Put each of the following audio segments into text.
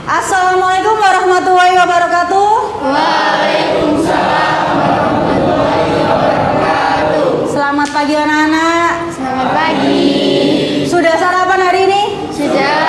Assalamualaikum warahmatullahi wabarakatuh. Waalaikumsalam warahmatullahi wabarakatuh. Selamat pagi anak-anak. Selamat pagi. Sudah sarapan hari ini? Sudah.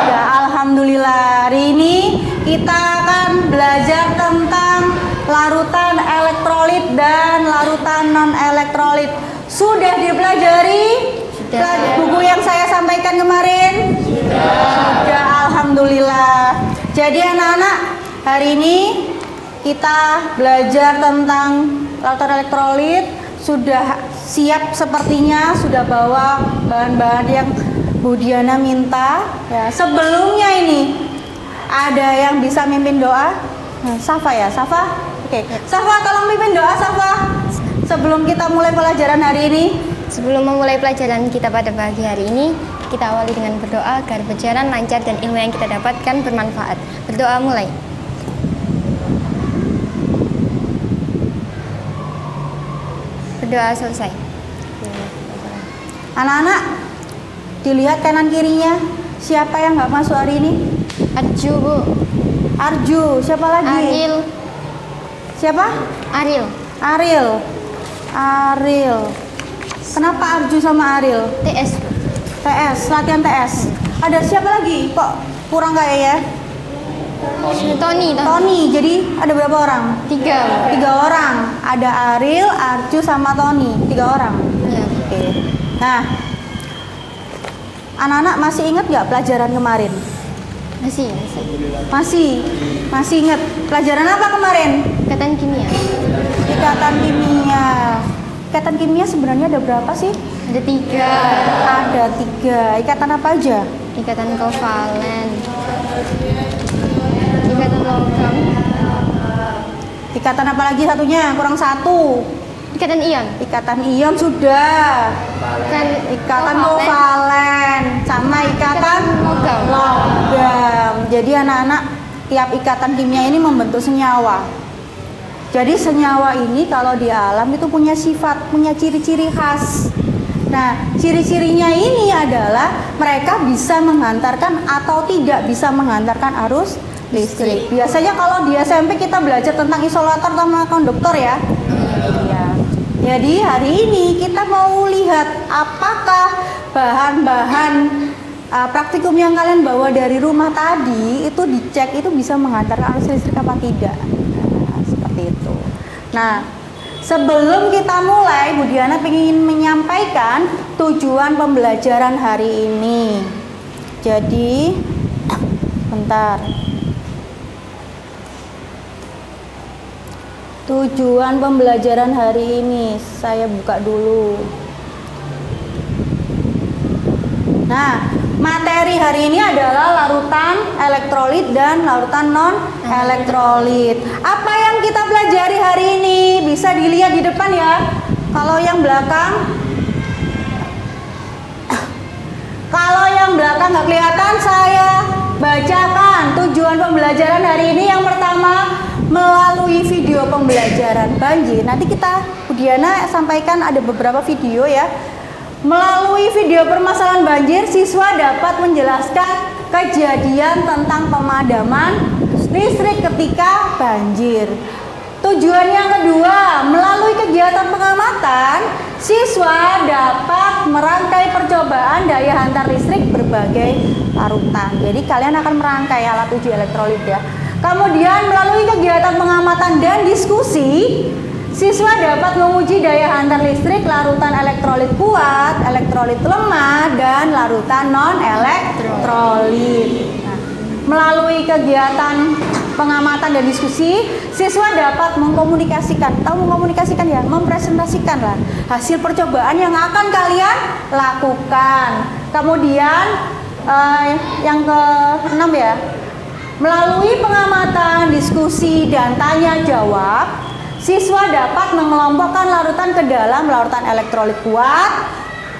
Sudah, alhamdulillah. Hari ini kita akan belajar tentang larutan elektrolit dan larutan non elektrolit. Sudah dipelajari? Sudah. Buku yang saya sampaikan kemarin? Sudah, alhamdulillah. Jadi anak-anak, hari ini kita belajar tentang larutan elektrolit. Sudah siap sepertinya, sudah bawa bahan-bahan yang Bu Diana minta. Ya, sebelumnya ini ada yang bisa mimpin doa? Nah, Safa ya, Safa? Oke. Safa, tolong mimpin doa, Safa. Sebelum kita mulai pelajaran hari ini. Sebelum memulai pelajaran kita pada pagi hari ini, kita awali dengan berdoa agar berjalan lancar dan ilmu yang kita dapatkan bermanfaat. Berdoa mulai. Berdoa selesai. Anak-anak, dilihat kanan kirinya. Siapa yang nggak masuk hari ini? Arju, Bu. Arju. Siapa lagi? Aril. Siapa? Aril. Aril. Aril. Kenapa Arju sama Aril? TS. TS, latihan TS. Ada siapa lagi? Kok kurang kayak ya? Tony. Tony. Jadi ada berapa orang? 3. 3 orang. Ada Aril, Arju sama Tony. 3 orang. Ya. Oke. Nah, anak-anak masih ingat nggak pelajaran kemarin? Masih ingat. Pelajaran apa kemarin? Ikatan kimia. Ikatan kimia. Ikatan kimia sebenarnya ada berapa sih? Ada 3. Ada 3. Ikatan apa aja? Ikatan kovalen. Ikatan logam. Ikatan apa lagi satunya? Kurang 1. Ikatan ion. Ikatan ion sudah. Ikatan kovalen sama ikatan logam. Jadi anak-anak, tiap ikatan kimia ini membentuk senyawa. Jadi senyawa ini kalau di alam itu punya sifat, punya ciri-ciri khas. Nah, ciri-cirinya ini adalah mereka bisa menghantarkan atau tidak bisa menghantarkan arus listrik. Biasanya kalau di SMP kita belajar tentang isolator sama konduktor ya. Iya. Jadi hari ini kita mau lihat apakah bahan-bahan praktikum yang kalian bawa dari rumah tadi itu dicek itu bisa menghantarkan arus listrik apa tidak. Itu. Nah, sebelum kita mulai, Bu Diana ingin menyampaikan tujuan pembelajaran hari ini. Jadi, bentar. Tujuan pembelajaran hari ini, saya buka dulu. Nah, materi hari ini adalah larutan elektrolit dan larutan non elektrolit. Apa yang kita pelajari hari ini? Bisa dilihat di depan ya. Kalau yang belakang nggak kelihatan, saya bacakan tujuan pembelajaran hari ini. Yang pertama, melalui video pembelajaran banjir. Nanti Bu Diana sampaikan ada beberapa video ya. Melalui video permasalahan banjir, siswa dapat menjelaskan kejadian tentang pemadaman listrik ketika banjir. Tujuan yang kedua, melalui kegiatan pengamatan, siswa dapat merangkai percobaan daya hantar listrik berbagai larutan. Jadi kalian akan merangkai alat uji elektrolit ya. Kemudian melalui kegiatan pengamatan dan diskusi, siswa dapat menguji daya hantar listrik larutan elektrolit kuat, elektrolit lemah, dan larutan non-elektrolit. Nah, melalui kegiatan pengamatan dan diskusi, siswa dapat mempresentasikan lah hasil percobaan yang akan kalian lakukan. Kemudian yang ke-6 ya, melalui pengamatan, diskusi, dan tanya jawab, siswa dapat mengelompokkan larutan ke dalam larutan elektrolit kuat,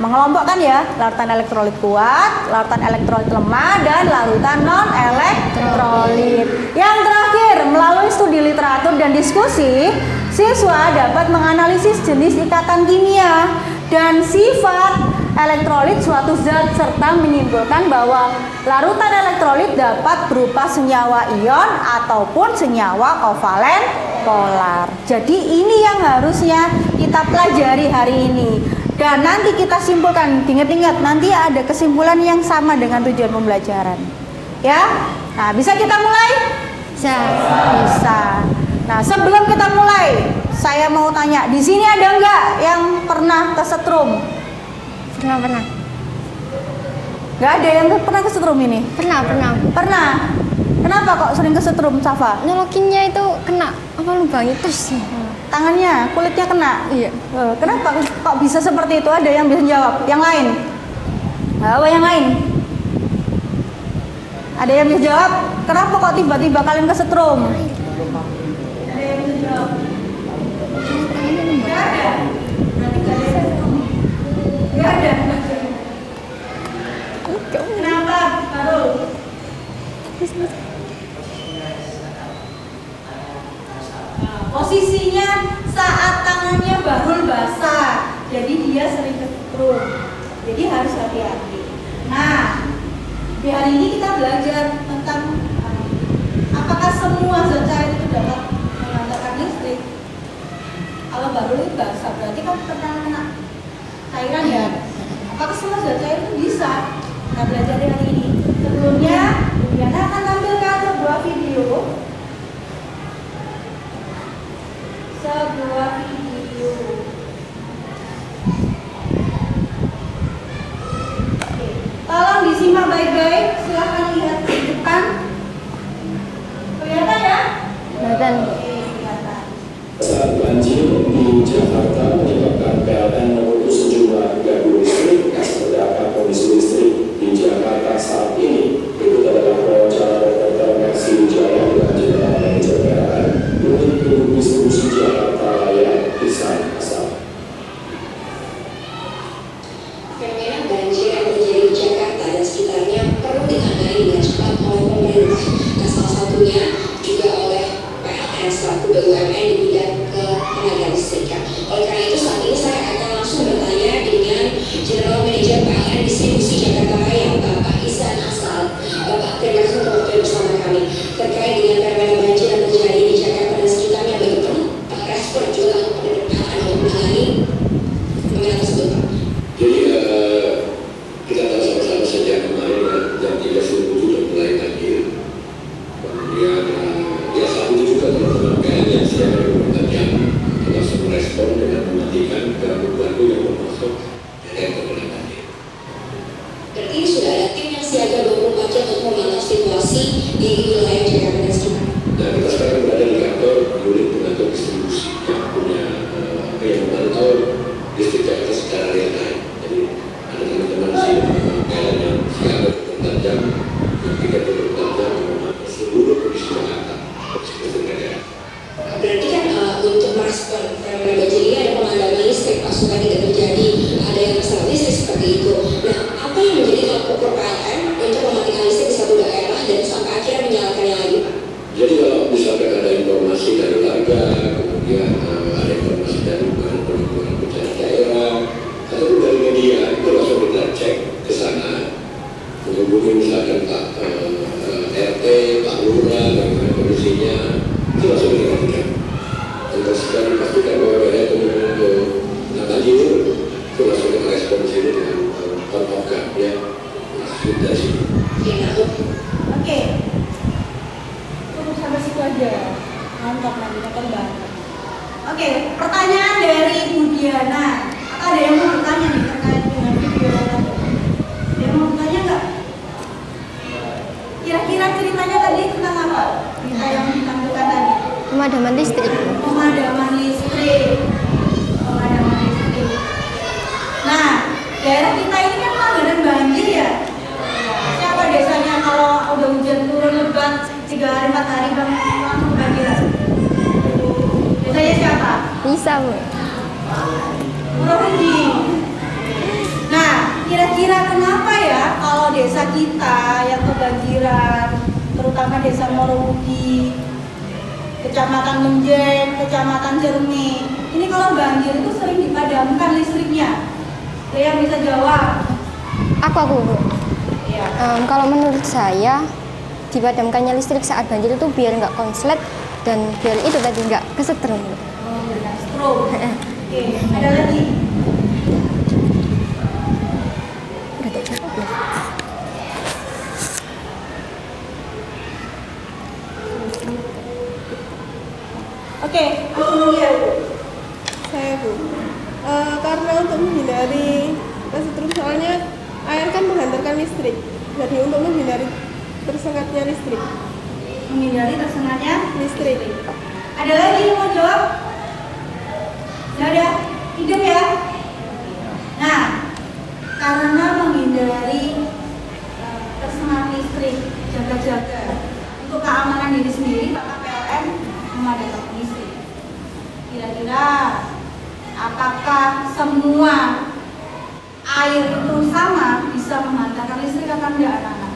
mengelompokkan ya, larutan elektrolit kuat, larutan elektrolit lemah, dan larutan non-elektrolit. Yang terakhir, melalui studi literatur dan diskusi, siswa dapat menganalisis jenis ikatan kimia dan sifat elektrolit suatu zat serta menyimpulkan bahwa larutan elektrolit dapat berupa senyawa ion ataupun senyawa kovalen polar. Jadi ini yang harusnya kita pelajari hari ini. Dan nanti kita simpulkan, ingat-ingat nanti ada kesimpulan yang sama dengan tujuan pembelajaran. Ya, nah bisa kita mulai? Bisa. Bisa. Nah sebelum kita mulai, saya mau tanya, di sini ada nggak yang pernah kesetrum? Pernah. Nggak ada yang pernah kesetrum ini? Pernah. Pernah. Kenapa kok sering kesetrum, Safa? Nyolokinnya itu kena apa lubang itu sih. Tangannya, kulitnya kena? Iya. Kenapa kok bisa seperti itu? Ada yang bisa jawab? Yang lain? Apa yang lain? Ada yang bisa jawab? Kenapa kok tiba-tiba kalian kesetrum? Ada yang bisa jawab? Nggak ada. Berarti nggak ada yang kesetrum. Nggak ada. Kenapa, Farul? Posisinya saat tangannya Bahrul basah, jadi dia sering kesetrum. Jadi harus hati-hati. Nah, di hari ini kita belajar tentang apakah semua zat cair itu dapat mengantarkan listrik. Kalau Bahrul itu basah, berarti kan pernah kena cairan ya. Apakah semua zat cair itu bisa? Kita belajar di hari ini. Sebelumnya, Diana akan tampilkan sebuah video. Oke. Tolong disimak baik-baik, silahkan lihat di depan. Kelihatan ya? Kelihatan. Oke, kelihatan. Saat banjir di Jakarta menyebabkan PLN memutus sejumlah gardu listrik. Seperti kondisi listrik di Jakarta saat ini? Berikut adalah wawancara reporter Mercy Wijaya dengan Jenderal Manajer PLN unit distribusi Jakarta Raya Ihsan Asal. Fenomena banjir yang terjadi di Jakarta dan sekitarnya perlu ditangani dengan cepat oleh pemerintah. Nah, salah satunya juga oleh PLN selaku BUMN di bidang ketenaga listrikan. Oleh karena itu saat ini saya akan langsung bertanya dengan General Manager PLN Distribusi Jakarta Raya, Bapak Ihsan Asal. Bapak, terima kasih untuk waktu bersama kami terkait dengan fenomena banjir yang terjadi di Jakarta dan sekitarnya. Bagaimana respon juga pada PLN untuk menangani fenomena tersebut, Pak? Jadi kita tahu sama-sama sejak kemarin jam 3 subuh sudah mulai banjir. Kemudian ya saat itu juga teman-teman PLN yang siap berkomentarkan langsung merespon dengan mematikan gardu-gardu yang masuk yang terkena banjir. Berarti sudah ada tim yang siaga 24 jam untuk memantau situasi di wilayah Jakarta dan sekitar. Nah, kita sekarang berada di kantor unit pengatur distribusi yang punya yang memantau listrik Jakarta secara real time. Jadi ada teman-teman di PLN yang siaga 24 jam, yang 34 jam memantau seluruh kondisi Jakarta, kondisi listrik daerah. Berarti kan untuk merespon fenomena banjir ini ada pemadaman listrik, Pak, supaya tidak terjadi ada yang masalah listrik seperti itu. Nah, apa yang menjadi tolak ukur PLN untuk mematikan listrik di satu daerah dan sampai akhirnya menyalakannya lagi, Pak? Jadi kalau misalkan ada informasi dari warga, kemudian ada informasi dari penanggulangan bencana daerah, ataupun dari media, itu langsung kita cek ke sana. Menghubungi misalkan Pak RT, Pak Lurah, bagaimana kondisinya, itu langsung kita lakukan. Dan sudah dipastikan bahwa ada kemungkinan untuk banjir, itu langsung kita respon di sini dengan konvokan, ya, sudah sih. Oke. Cukup sampai situ aja. Mantap, nanti nonton banget. Oke, pertanyaan dari Bu Diana. Ada yang mau bertanya nih terkait dengan video tadi? Ada yang mau bertanya nggak? Kira-kira ceritanya tadi tentang apa? Cerita yang ditampilkan tadi. Pemadaman listrik. Pemadaman listrik. Pemadaman listrik. Nah, daerah kita ini kan langganan banjir ya. Siapa desanya kalau udah hujan turun lebat 3 hari 4 hari langsung banjiran? Desanya siapa? Bisa, Bu. Murahuji. Nah, kira-kira kenapa ya kalau desa kita yang kebanjiran, terutama desa Murahuji, Kecamatan Menjen, Kecamatan Cermi, ini kalau banjir itu sering dipadamkan listriknya? Yang bisa jawab. Aku Bu. Iya. Kalau menurut saya dipadamkannya listrik saat banjir itu biar nggak konslet dan biar itu tadi nggak kesetrum. Oh, benar. Stroke. Oke, ada lagi. Udah tak cukup ya? Oke, aku dulu ya, Bu. Saya Bu, karena untuk menghindari kesetrum, soalnya air kan menghantarkan listrik, jadi untuk menghindari tersengatnya listrik. Menghindari tersengatnya Listrik. Ada lagi yang mau jawab? Nggak ada? Hidup ya? Nah, karena menghindari tersengat listrik, jaga-jaga untuk keamanan diri sendiri, maka PLN memadamkan listrik. Kira-kira apakah semua air itu sama bisa menghantarkan listrik atau tidak, anak-anak?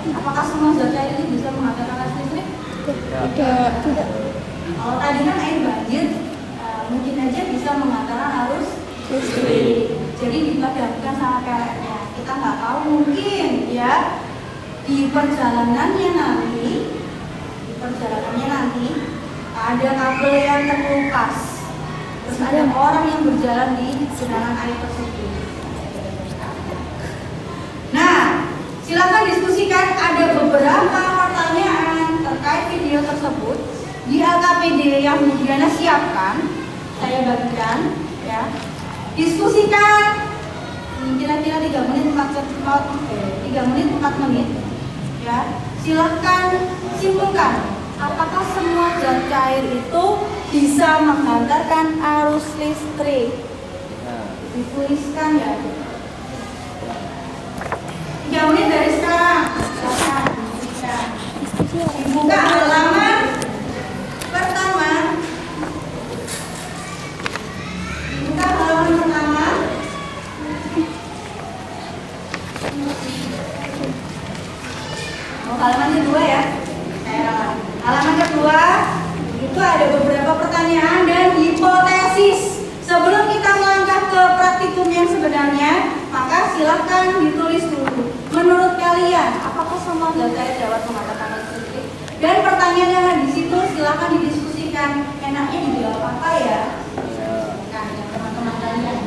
Apakah semua zat air itu bisa menghantarkan listrik? Tidak. Kalau tadi kan air banjir, mungkin aja bisa mengantarkan arus listrik. Jadi dipadamkan sama PLN-nya. Kita nggak tahu, mungkin ya di perjalanannya nanti ada kabel yang terkelupas. Terus ada orang yang berjalan di genangan air tersebut. Nah, silakan diskusikan. Ada beberapa pertanyaan terkait video tersebut di LKPD yang Mudiana siapkan. Saya bagikan ya. Diskusikan kira-kira 3 menit 4 menit ya. Silahkan simpulkan apakah semua zat cair itu bisa menghantarkan arus listrik. Dituliskan ya. 3 menit dari sekarang. Silakan diskusikan. Dibuka halaman pertama. Dibuka halaman pertama. Oh, halaman kedua ya. Halaman kedua itu ada beberapa pertanyaan dan hipotesis. Sebelum kita melangkah ke praktikum yang sebenarnya, maka silahkan ditulis dulu. Menurut kalian, apakah semua zat cair dapat menghantarkan listrik? Dan pertanyaan yang ada di situ silahkan didiskusikan. Enaknya dijawab apa ya? Kan teman-teman kalian.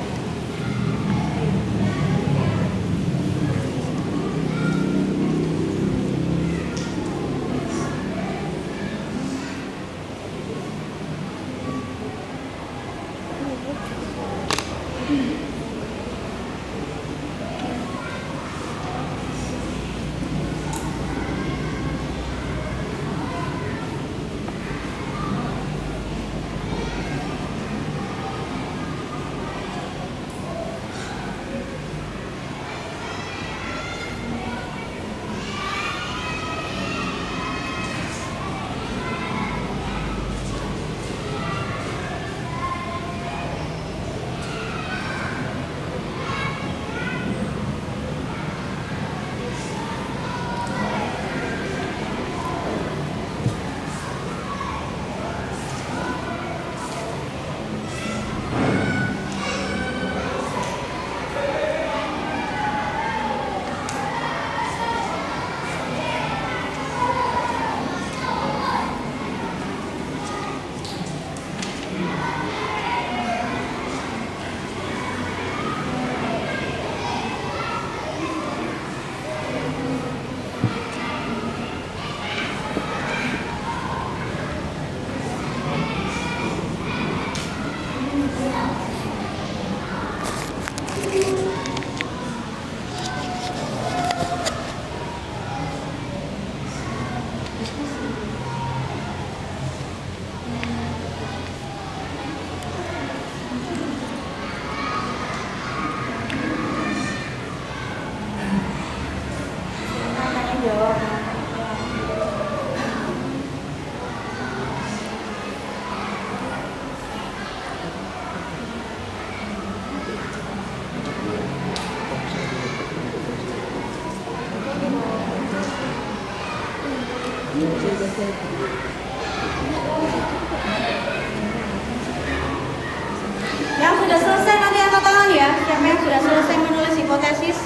Yang sudah selesai nanti angkat tangan Siapa yang sudah selesai menulis hipotesis?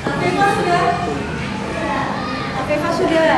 Afifah sudah? Afifah sudah?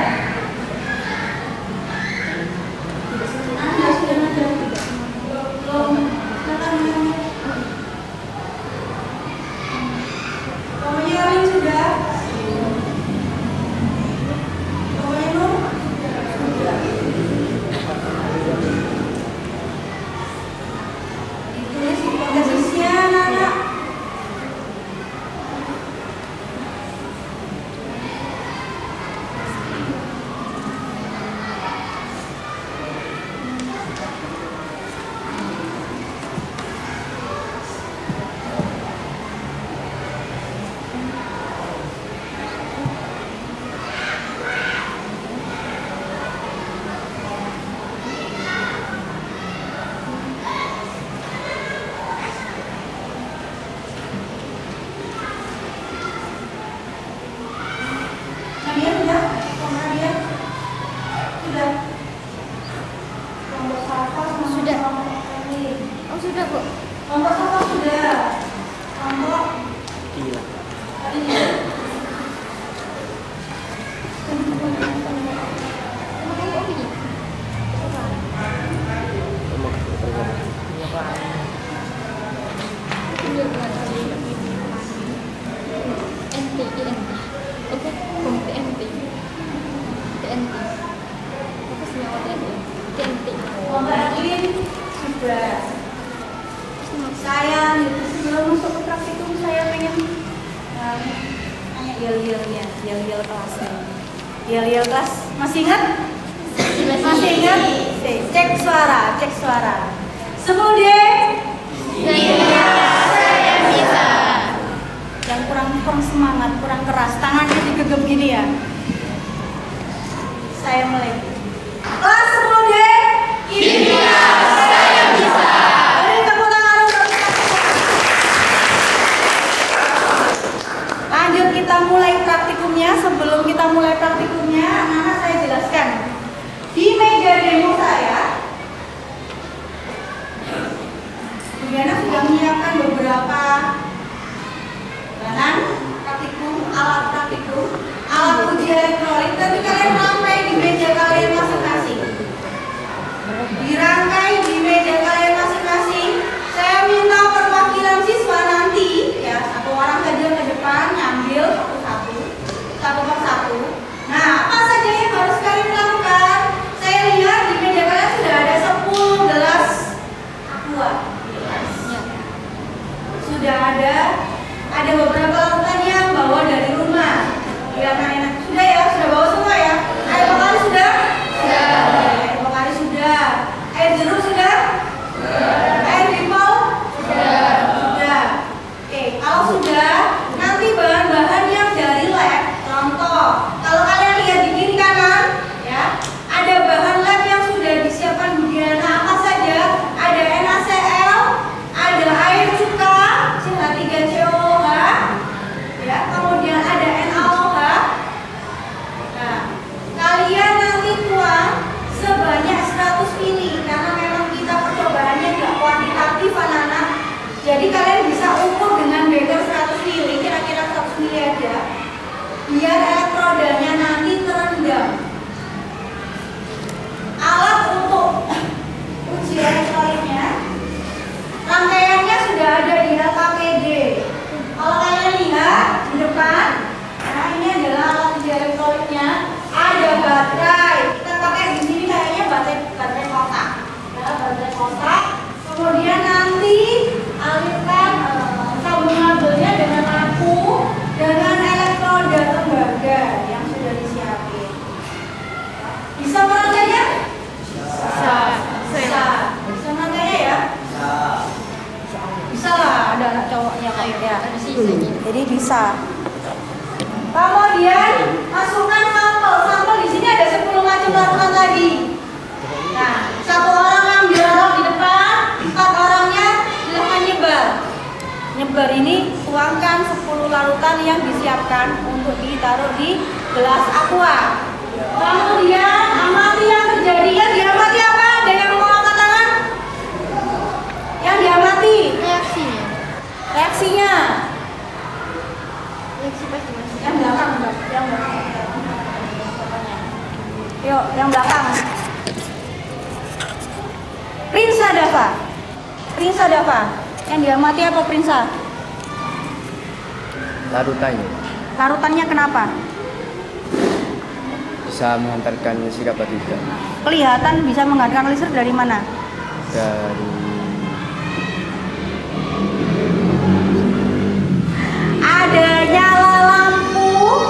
Saya sebelum masuk ke praktikum saya pengen yel-yel kelasnya. Yel-yel kelas masih ingat? Masih ingat? Cek suara. Semude. Saya bisa. Yang kurang semangat, kurang keras, tangannya digegep gini ya. Saya mulai. Kelas semude. Kimia. Saya bisa. Lanjut kita mulai praktikumnya. Sebelum kita mulai praktikumnya, anak-anak saya jelaskan. Di meja demo saya, Diana sudah menyiapkan beberapa bahan praktikum, alat praktikum, alat uji elektronik. Tapi kalian rangkai di meja kalian masing-masing. Dirangkai di meja kalian masing-masing. Saya minta perwakilan siswa nanti, ya, satu orang saja ke depan ngambil satu persatu. Nah, apa saja yang harus kalian lakukan? Saya lihat di meja kalian sudah ada 10 gelas aqua. Sudah ada beberapa larutan yang bawa dari rumah. Biar enak. Sudah ya, sudah bawa semua ya. Air pokari sudah? Sudah. Air pokari sudah. Air jeruk sudah? Sudah. Air pipol? Sudah. Oke, kalau sudah, nanti bahan-bahan yang dari lab, contoh, kalau kalian lihat di kiri kanan, ya, ada bahan lab yang sudah disiapkan Bu Diana. Apa saja? Ada NaCl, ada air cuka, CH3COOH, ya, kemudian ada NaOH. Nah, kalian nanti tuang sebanyak 100 ml karena memang kita percobaannya tidak kuantitatif anak-anak. Jadi kalian bisa ukur dengan beker 100 ml, kira-kira 100 ml aja. Biar elektrodanya nanti terendam. Alat untuk uji elektroniknya, rangkaiannya sudah ada di LKPD. Kalau kalian lihat di depan, nah ini adalah alat uji elektroniknya. Ada baterai. Kita pakai di sini kayaknya baterai kotak. Ya, baterai kotak. Kemudian nanti alirkan sabun labelnya dengan lampu, dengan elektroda tembaga yang sudah disiapin. Bisa merangkainya? Bisa. Bisa merangkainya ya? Bisa lah, ada anak cowoknya kok ya. Jadi bisa. Kemudian masukkan sampel. Sampel di sini ada 10 macam larutan tadi. Nah, satu orang ambil alat di depan. Bubar ini tuangkan 10 larutan yang disiapkan untuk ditaruh di gelas aqua. Kemudian amati yang terjadi. Yang diamati apa? Ada yang mau angkat tangan? Yang diamati Reaksinya. reaksinya. Reaksi pasti masih. Yang belakang, Mbak. Yang belakang. Yuk, yang belakang. Prinsa Dava. Prinsa Dava. Yang diamati apa Prinsa? Larutannya Larutannya kenapa? bisa menghantarkan listrik apa tidak? Kelihatan bisa menghantarkan listrik dari mana? Dari Ada nyala lampu,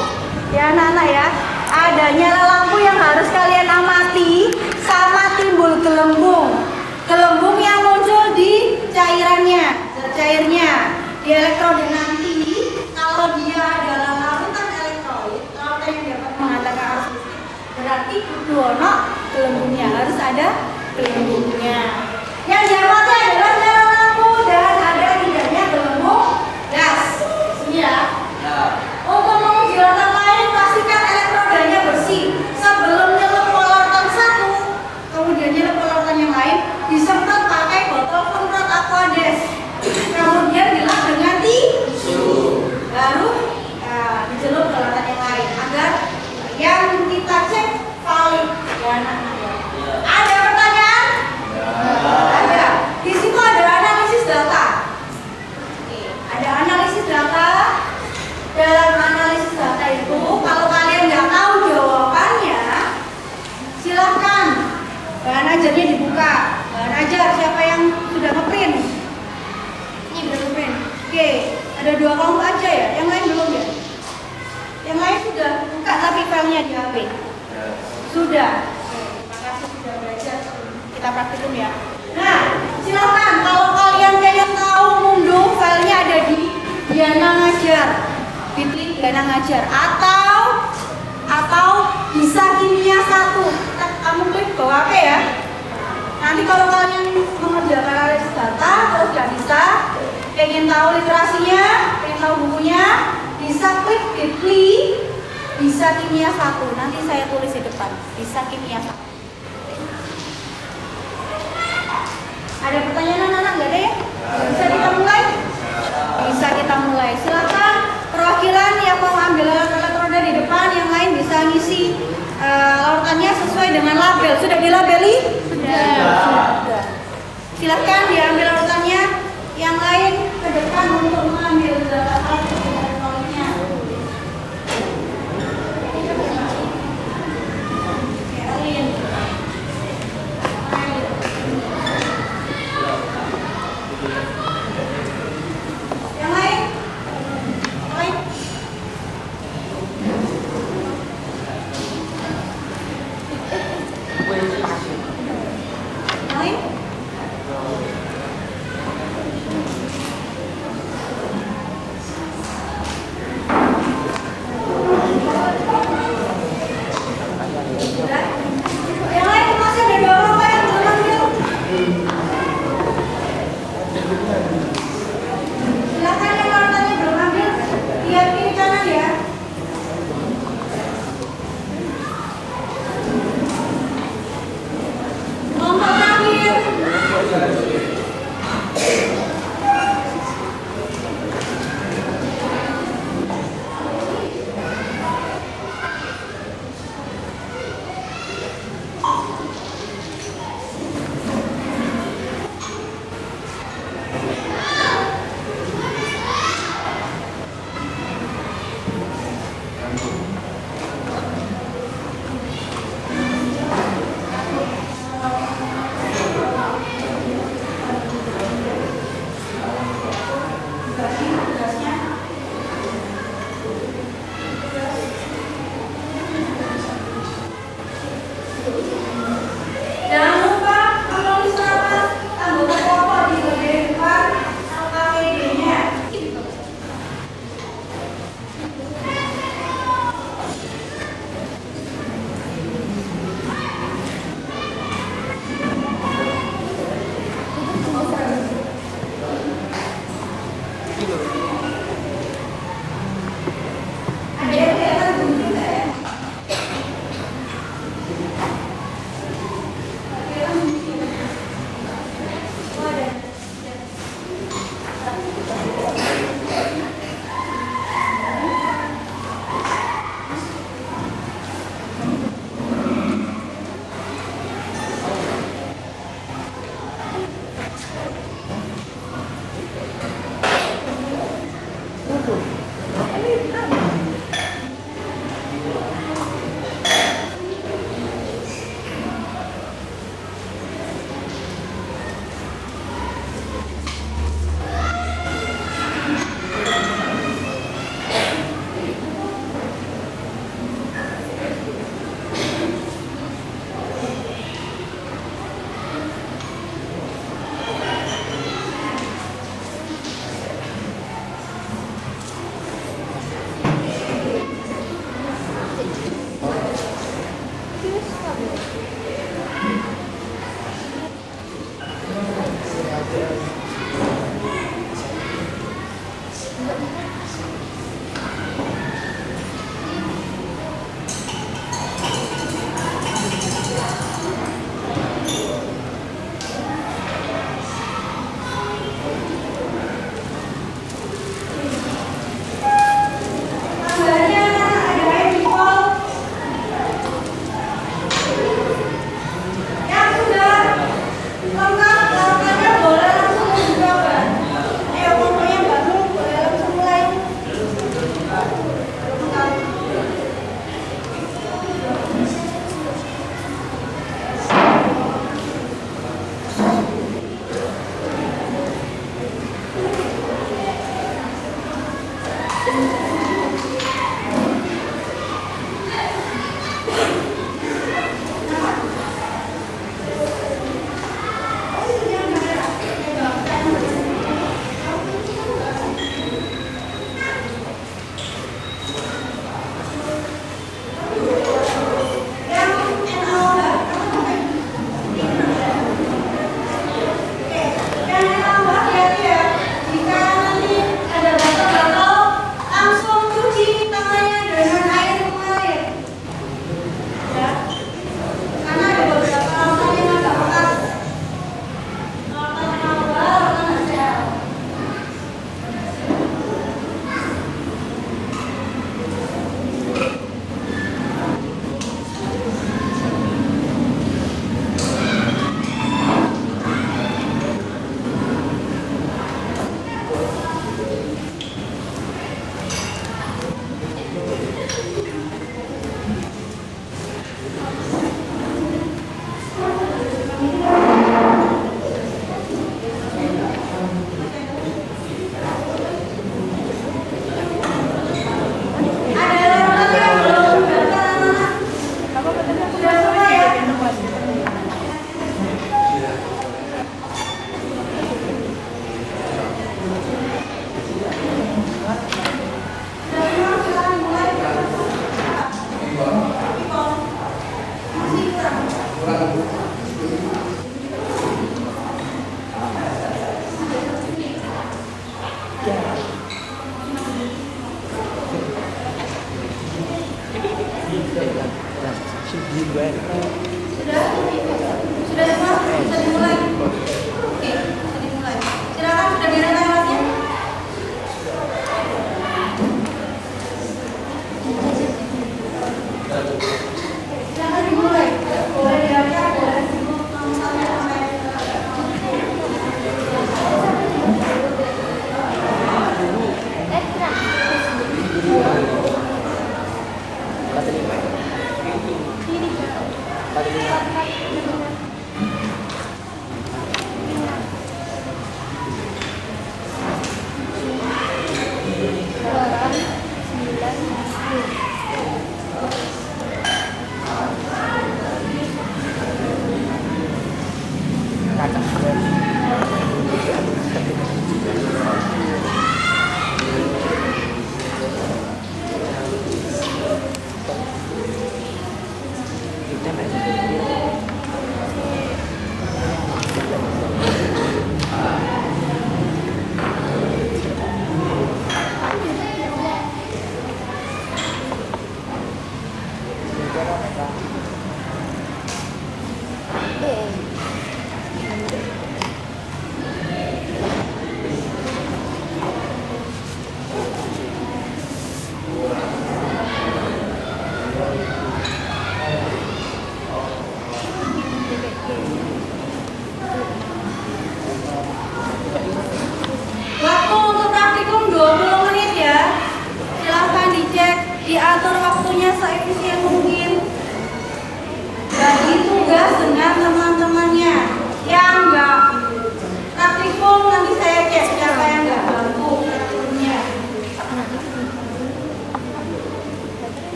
ya Nana ya. Ada nyala lampu yang harus kalian amati, sama timbul gelembung. Gelembung yang muncul di cairannya, cairnya. Di elektroda nanti, kalau dia adalah larutan elektrolit, larutan yang dapat menghantarkan arus listrik, berarti kudu ono gelembungnya, harus ada gelembungnya. Yang diamati adalah nyala lampu dan ada tidaknya gelembung gas. Sini ya. Untuk menguji larutan lain, pastikan elektrodanya bersih. Sebelum nyelup larutan satu, kemudian nyelup larutan yang lain, disemprot pakai botol semprot Aquades. Kemudian dilap dengan tisu. Baru dicelup ke larutan yang lain agar yang kita cek valid. Ya, ada pertanyaan? Ada. Di situ ada analisis data. Oke, ada analisis data. Dalam analisis data itu, kalau kalian nggak tahu jawabannya, silahkan bahan ajarnya dibuka. Bahan ajar siapa yang sudah ngeprint? Ini sudah ngeprint. Oke, ada 2 kelompok aja ya. Yang lain belum ya? Yang lain sudah buka tapi filenya di HP. Sudah. Oke, makasih sudah belajar. Kita praktikum ya. Nah, silahkan kalau kalian pengen tahu munduh filenya ada di Diana Ngajar. Fitri Diana Ngajar atau bisa kimia 1. Kamu klik bawah HP ya. Nanti kalau kalian mengerjakan analisis data terus nggak bisa, pengen tahu literasinya, pengen tahu bukunya, bisa klik Bitly bisa kimia 1. Nanti saya tulis di depan bisa kimia 1. Ada pertanyaan anak-anak nggak ada ya? Bisa kita mulai? Bisa kita mulai. Silakan perwakilan yang mau ambil alat elektroda di depan, yang lain bisa ngisi larutannya sesuai dengan label. Sudah dilabeli? Sudah. Silakan diambil larutannya. Yang lain ke depan untuk mengambil alat elektroniknya. Yang lain? Lain?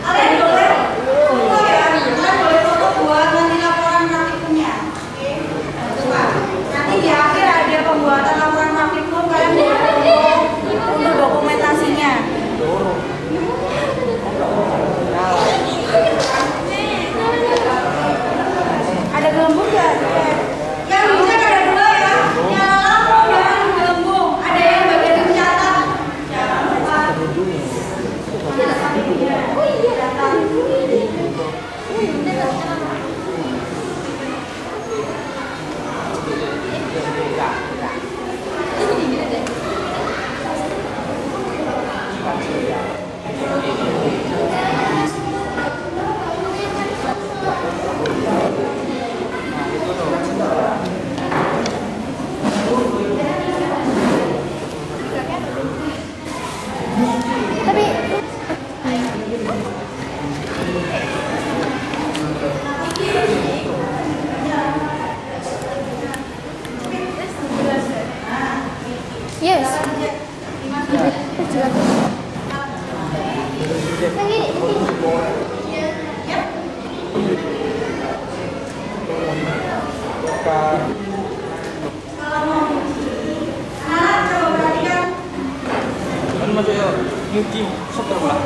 Kalian boleh foto ya, kalian boleh foto buat nanti laporan praktikumnya. Oke, coba. Nanti di akhir ada pembuatan laporan praktikum, kalian boleh foto untuk dokumentasinya. Ada gelembung nggak? Yang bisa ada dua ya. Yang lampu dan gelembung. Ada yang bagian mencatat. Jangan lupa. Yes. Nyuci setor pula.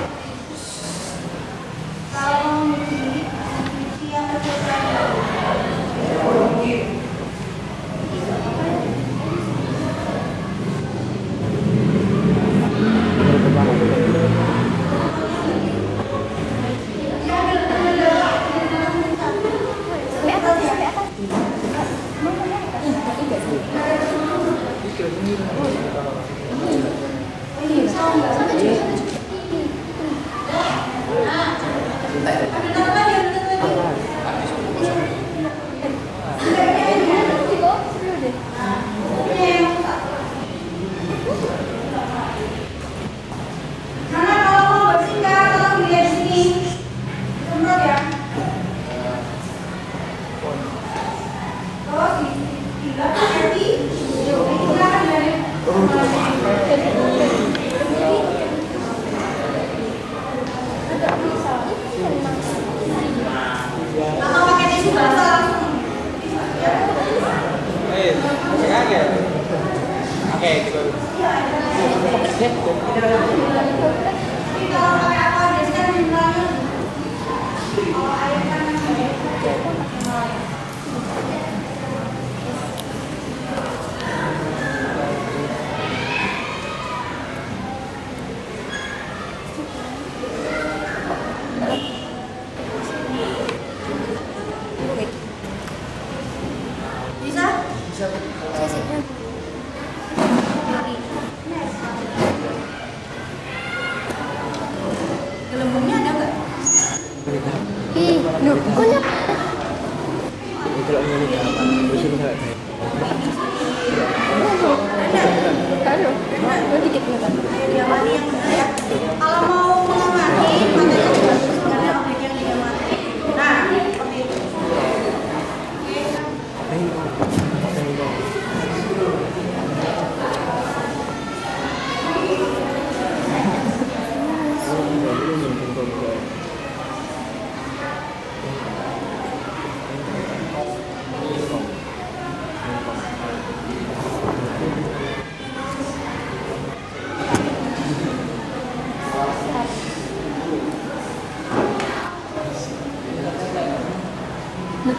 Gelembungnya ada nggak? Ih, loh, kok nyap? Aduh, mau dikit nggak? Ya, mati yang benar ya. Kalau mau mengamati, matanya juga sebenarnya objek yang diamati. Nah, seperti itu.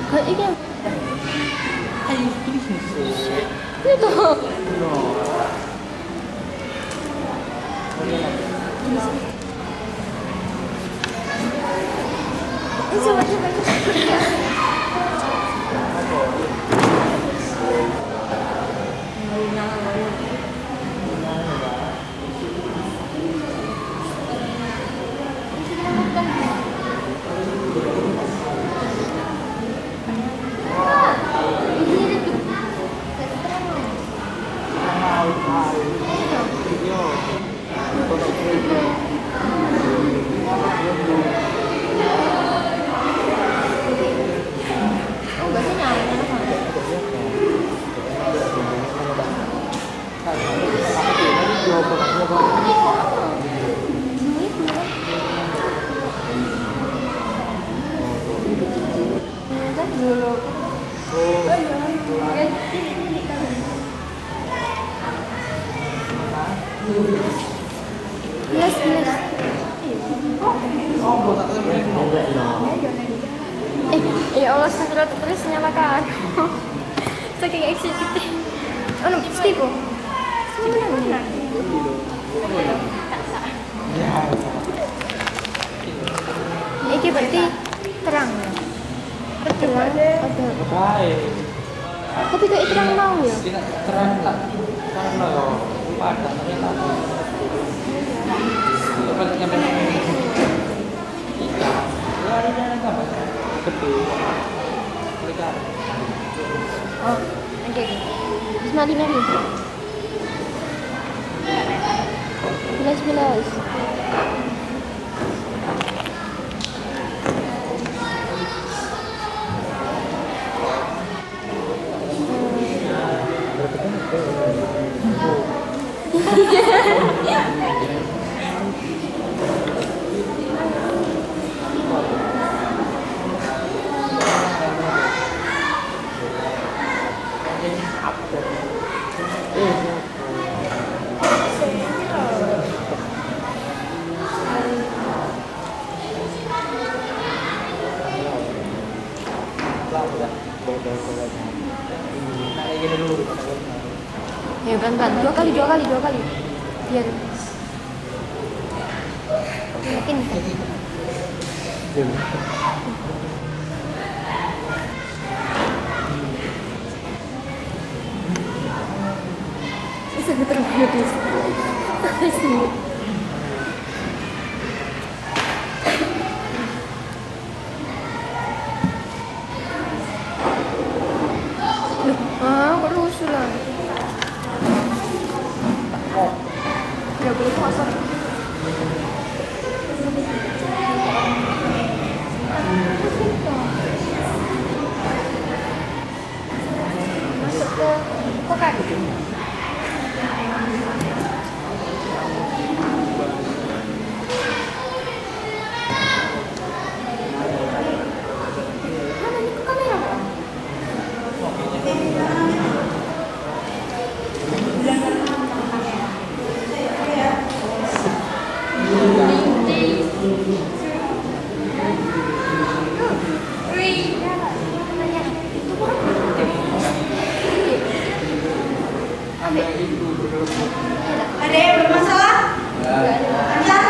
Kok ini? Itu. Coba. Ya Allah, segera tertulis nyalakan. Saking excited. Oh, no, Steve. Sebenarnya. Ini berarti terang. Terang. Baik. Tapi kok terang mau ya? Tidak terang tak. Terang loh. Padat ternyata. Lepas nyampe. Iya. Lari dari apa? Gede. Lebar. Oh, oke. Bismillah. Bismillah. Ya pelan-pelan, dua kali biar yakin kan. Bisa terbius. Kok rusuh lah. Gak boleh kosong. Masuk ke kokan. Mana ini ke kamera? Ada yang bermasalah? Lancar?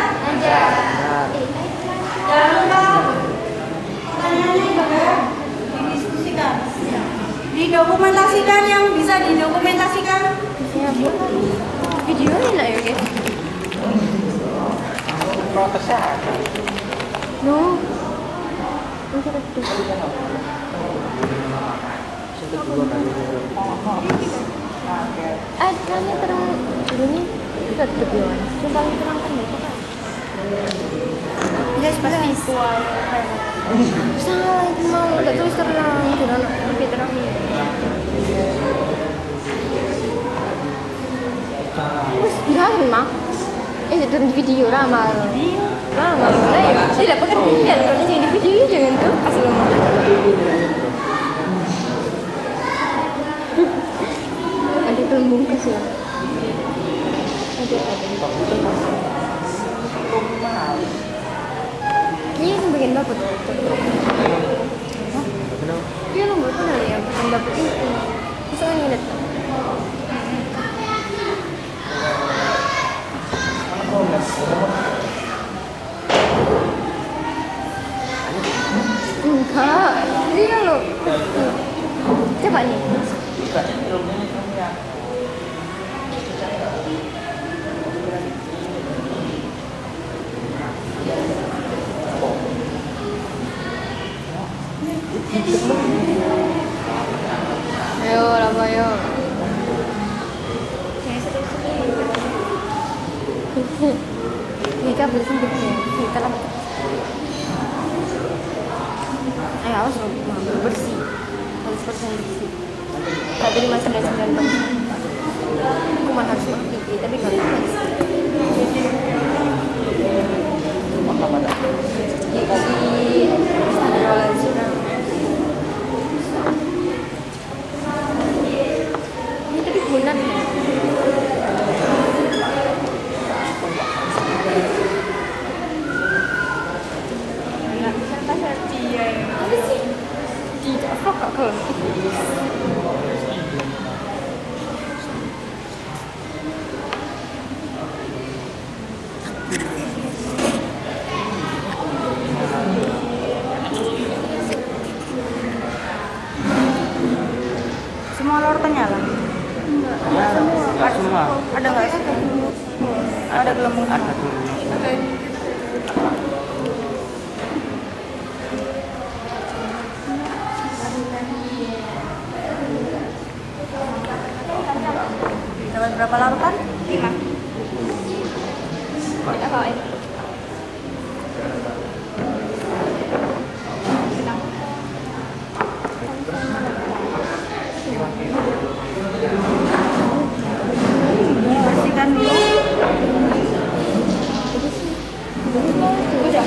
Jangan lupa pertanyaannya juga didiskusikan, didokumentasikan yang bisa didokumentasikan. Ya, video ini lah ya guys. Protesnya No. Terangnya terang ini kita tutup ya. Coba terang kan besok kan. Guys, pasti salah itu mau nggak tulis terang, jangan lebih terang. Terus gimana mak? Itu di video ramal. Ramal, tidak pekerjaan kalau yang di video jangan tuh asal lemah. Ada pembungkus ya. Ini yang bagian dapet. Iya lo nggak pernah ya bagian dapet itu. Masa nggak inget? Enggak, iya lo. Coba nih. Ayo, apa ayo. Kita bersih kita lah. Ayo awas bersih. 100% bersih. Tak jadi masih ada 9%. Kuman harus bersih, tapi kalau itu ini tadi bulan. Semua larutan nyala? Ya, nggak semua. Ada nggak sih? Ada gelembung semua? Ada dulu. Dapat berapa larutan? 5. Kita bawain. Bersihkan dulu. Udah.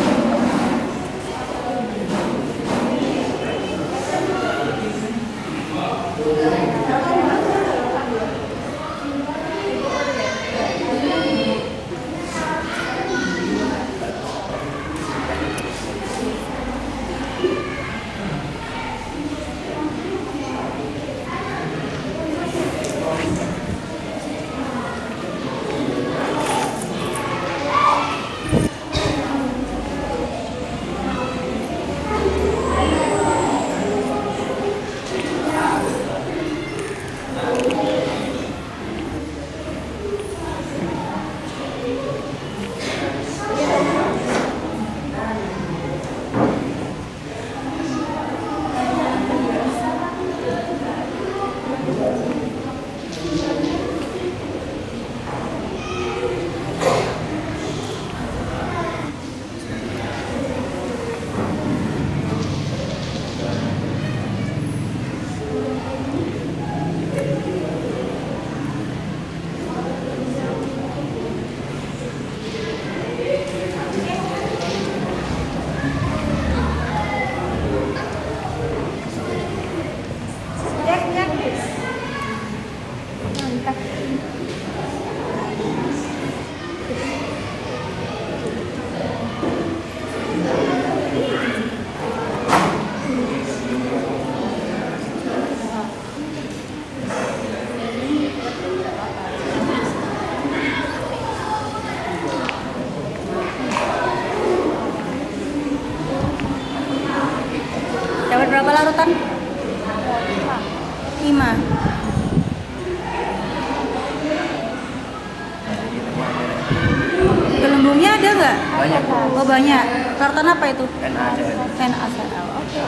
Dapat berapa larutan? 5. Gelembungnya ada nggak? Banyak. Oh banyak. Larutan apa itu? NaCl. NaCl. Oke.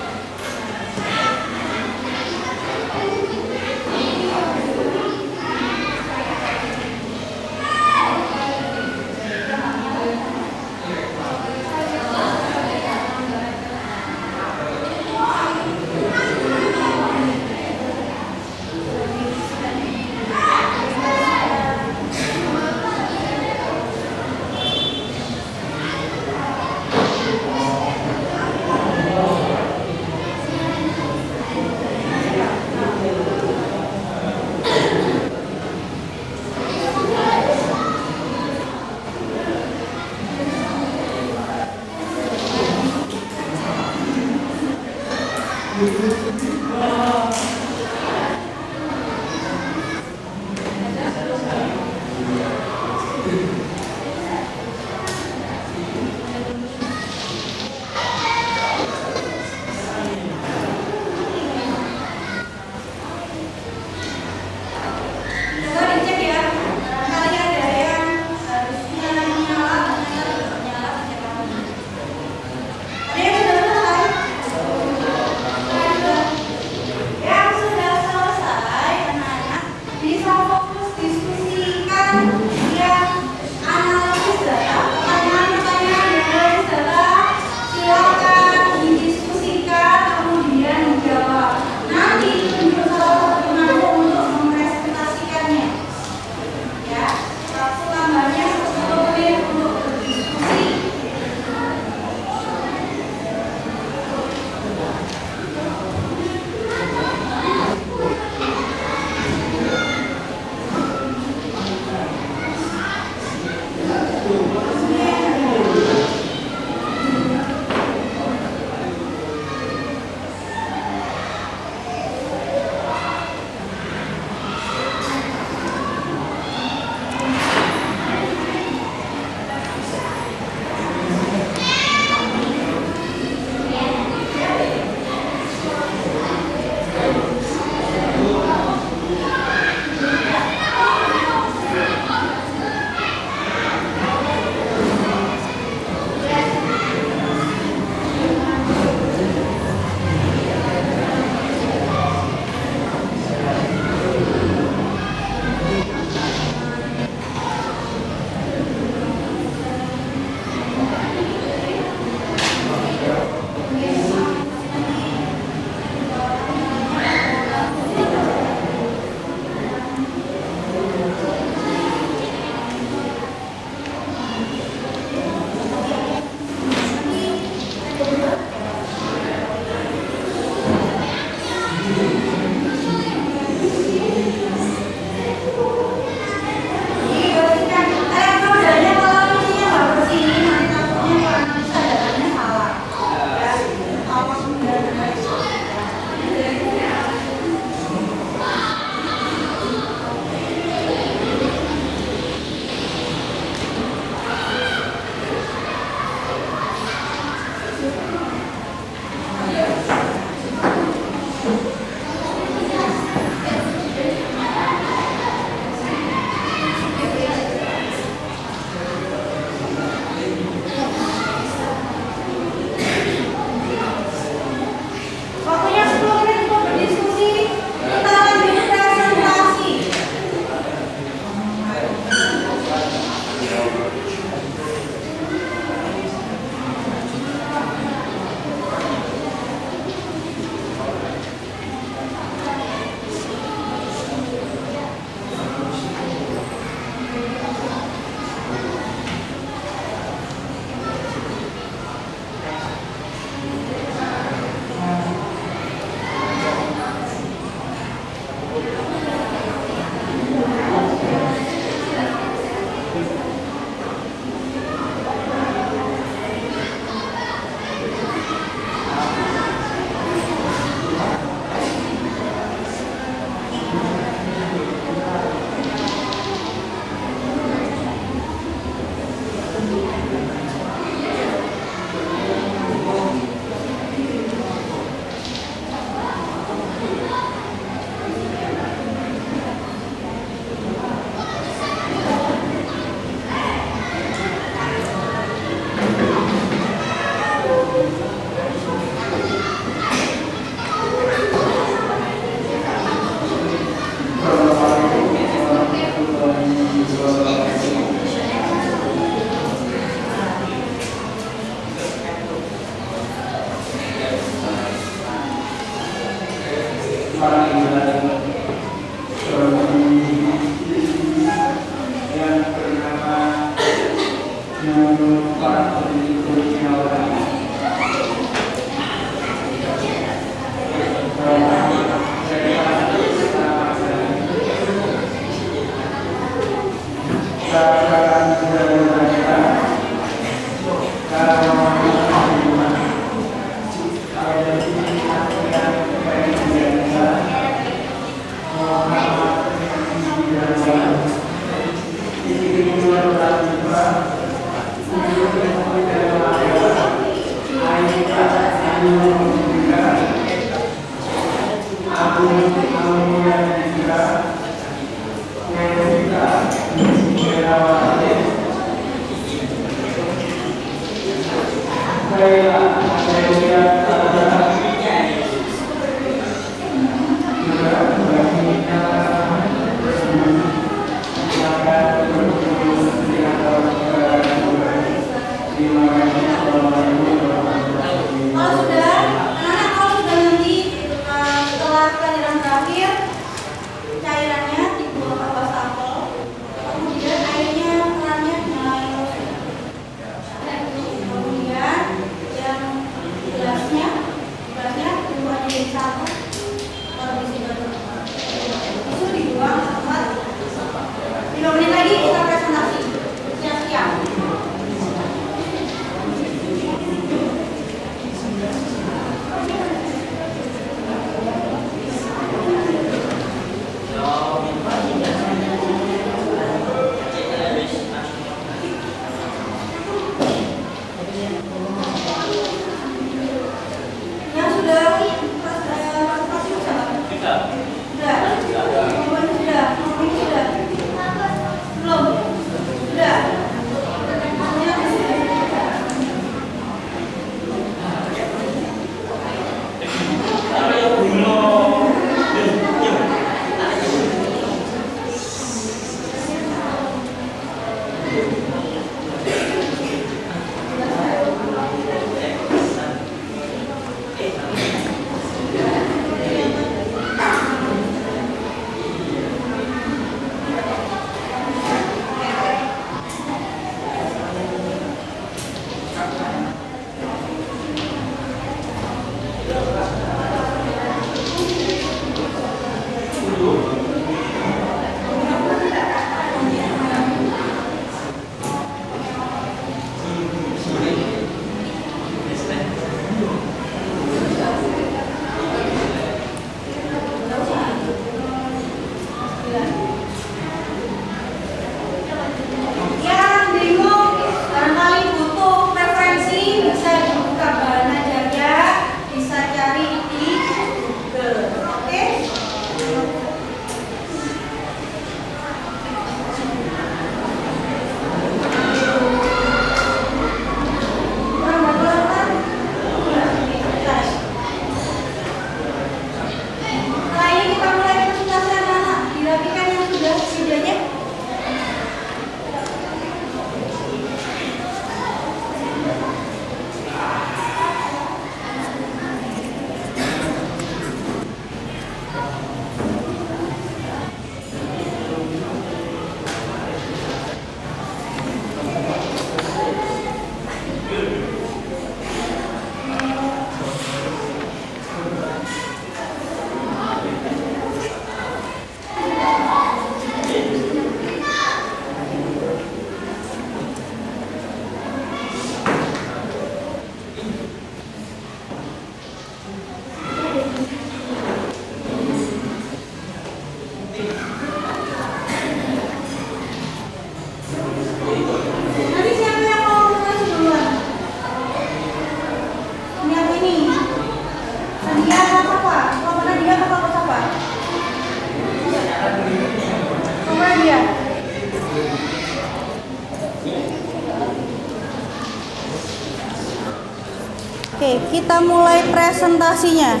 kita mulai presentasinya.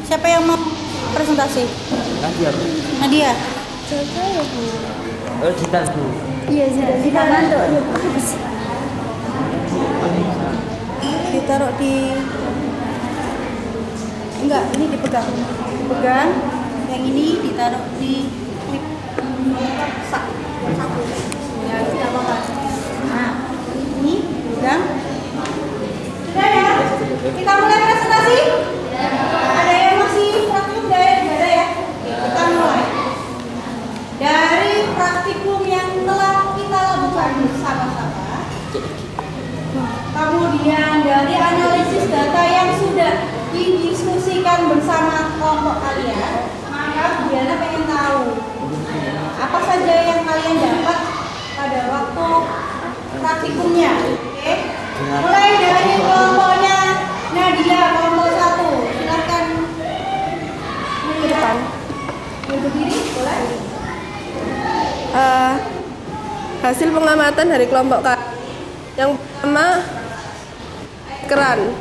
Siapa yang mau presentasi? Nadia. Nadia. Coba ya Bu. Oh, Zita Bu. Iya sudah kita bantu. Ditaruh di enggak, ini dipegang. Dipegang. Yang ini ditaruh di klip satu. Ya, tidak apa-apa. Nah, ini pegang. Sudah ya? Kita mulai presentasi? Ada yang masih praktikum enggak ya? Enggak ada ya? Oke, kita mulai. Dari praktikum yang telah kita lakukan bersama-sama, kemudian dari analisis data yang sudah didiskusikan bersama kelompok kalian, maka Diana pengen tahu apa saja yang kalian dapat pada waktu praktikumnya. Oke? Mulai dari kelompoknya Nadia, kelompok 1. Silakan ke depan. Berdiri, boleh? Hasil pengamatan dari kelompok kami. Yang pertama, keran.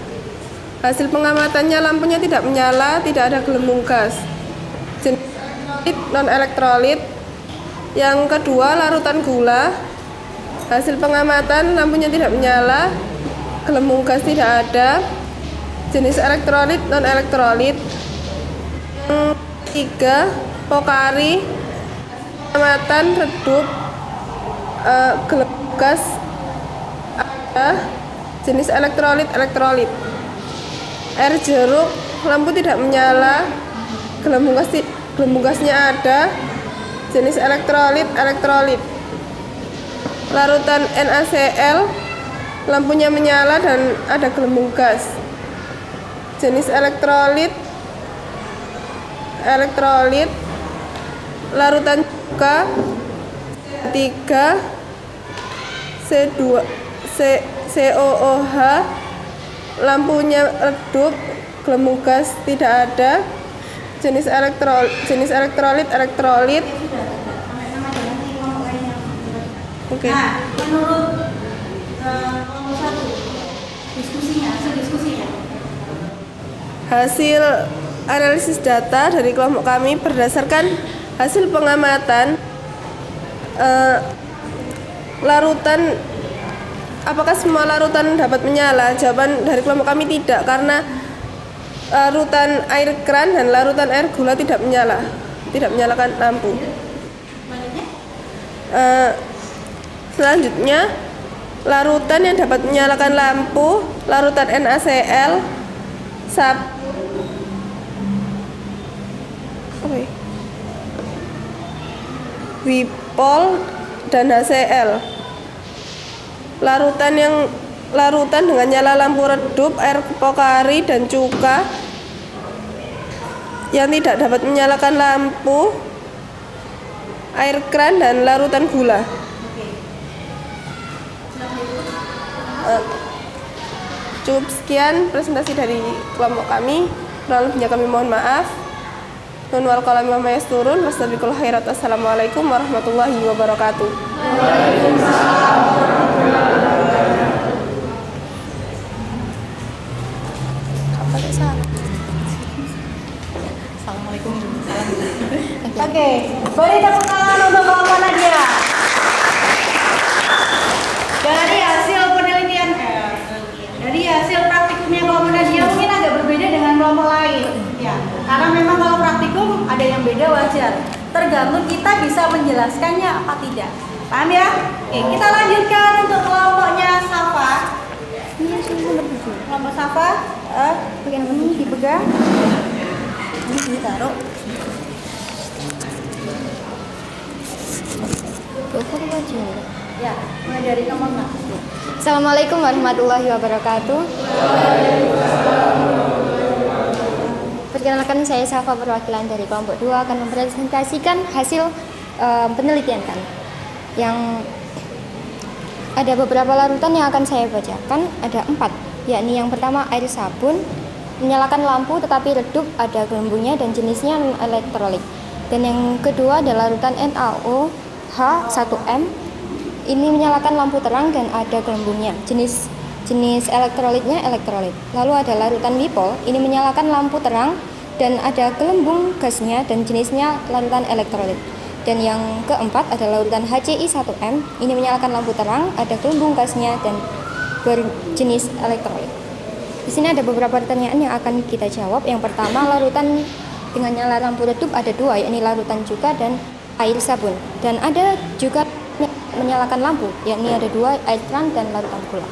Hasil pengamatannya lampunya tidak menyala, tidak ada gelembung gas. Jenis non-elektrolit. Yang kedua, larutan gula. Hasil pengamatan lampunya tidak menyala, gelembung gas tidak ada. Jenis elektrolit non-elektrolit. Yang ketiga, pokari. Pengamatan redup, gelembung gas ada. Jenis elektrolit. Air jeruk, lampu tidak menyala, gelembung gasnya ada. Jenis elektrolit. Larutan NaCl, lampunya menyala dan ada gelembung gas. Jenis elektrolit. Larutan cuka, C3, C2, COOH, lampunya redup, gelembung gas tidak ada. Jenis elektrolit. Oke. Nah, menurut kelompok 1, hasil diskusinya. Hasil analisis data dari kelompok kami berdasarkan hasil pengamatan larutan, apakah semua larutan dapat menyala? Jawaban dari kelompok kami tidak, karena larutan air keran dan larutan air gula tidak menyalakan lampu. Selanjutnya, larutan yang dapat menyalakan lampu, larutan NaCl, Wipol dan HCl. Larutan dengan nyala lampu redup, air pokari dan cuka. Yang tidak dapat menyalakan lampu, air keran dan larutan gula. Cukup sekian presentasi dari kelompok kami. Kurang lebihnya kami mohon maaf. Nun wal qalam wa ma yasturun. Wastabiqul khairat. Assalamualaikum warahmatullahi wabarakatuh. Assalamualaikum. Oke, beri tepuk tangan untuk kelompok Nadia. Dari hasil praktikumnya kelompok Nadia mungkin agak berbeda dengan kelompok lain. Ya, karena memang kalau praktikum ada yang beda wajar. Tergantung kita bisa menjelaskannya apa tidak. Paham ya? Oke, kita lanjutkan untuk kelompoknya Safa. Kelompok Safa, bagian ini dipegang. Ini ditaruh. Ya, mulai dari nomor 6. Assalamualaikum warahmatullahi wabarakatuh. Perkenalkan, saya Safa, perwakilan dari kelompok 2 akan mempresentasikan hasil penelitian kami. Yang ada beberapa larutan yang akan saya bacakan, ada 4, yakni yang pertama air sabun, menyalakan lampu tetapi redup, ada gelembungnya dan jenisnya elektrolit. Dan yang kedua adalah larutan NaOH 1M, ini menyalakan lampu terang dan ada gelembungnya. jenis elektrolitnya elektrolit. Lalu ada larutan Wipol, ini menyalakan lampu terang dan ada gelembung gasnya dan jenisnya larutan elektrolit. Dan yang keempat ada larutan HCI1M, ini menyalakan lampu terang, ada gelembung gasnya dan berjenis elektrolit. Di sini ada beberapa pertanyaan yang akan kita jawab. Yang pertama, larutan dengan nyala lampu redup ada dua, yakni larutan cuka dan air sabun. Dan ada juga menyalakan lampu, yakni ada dua, air keran dan larutan gula.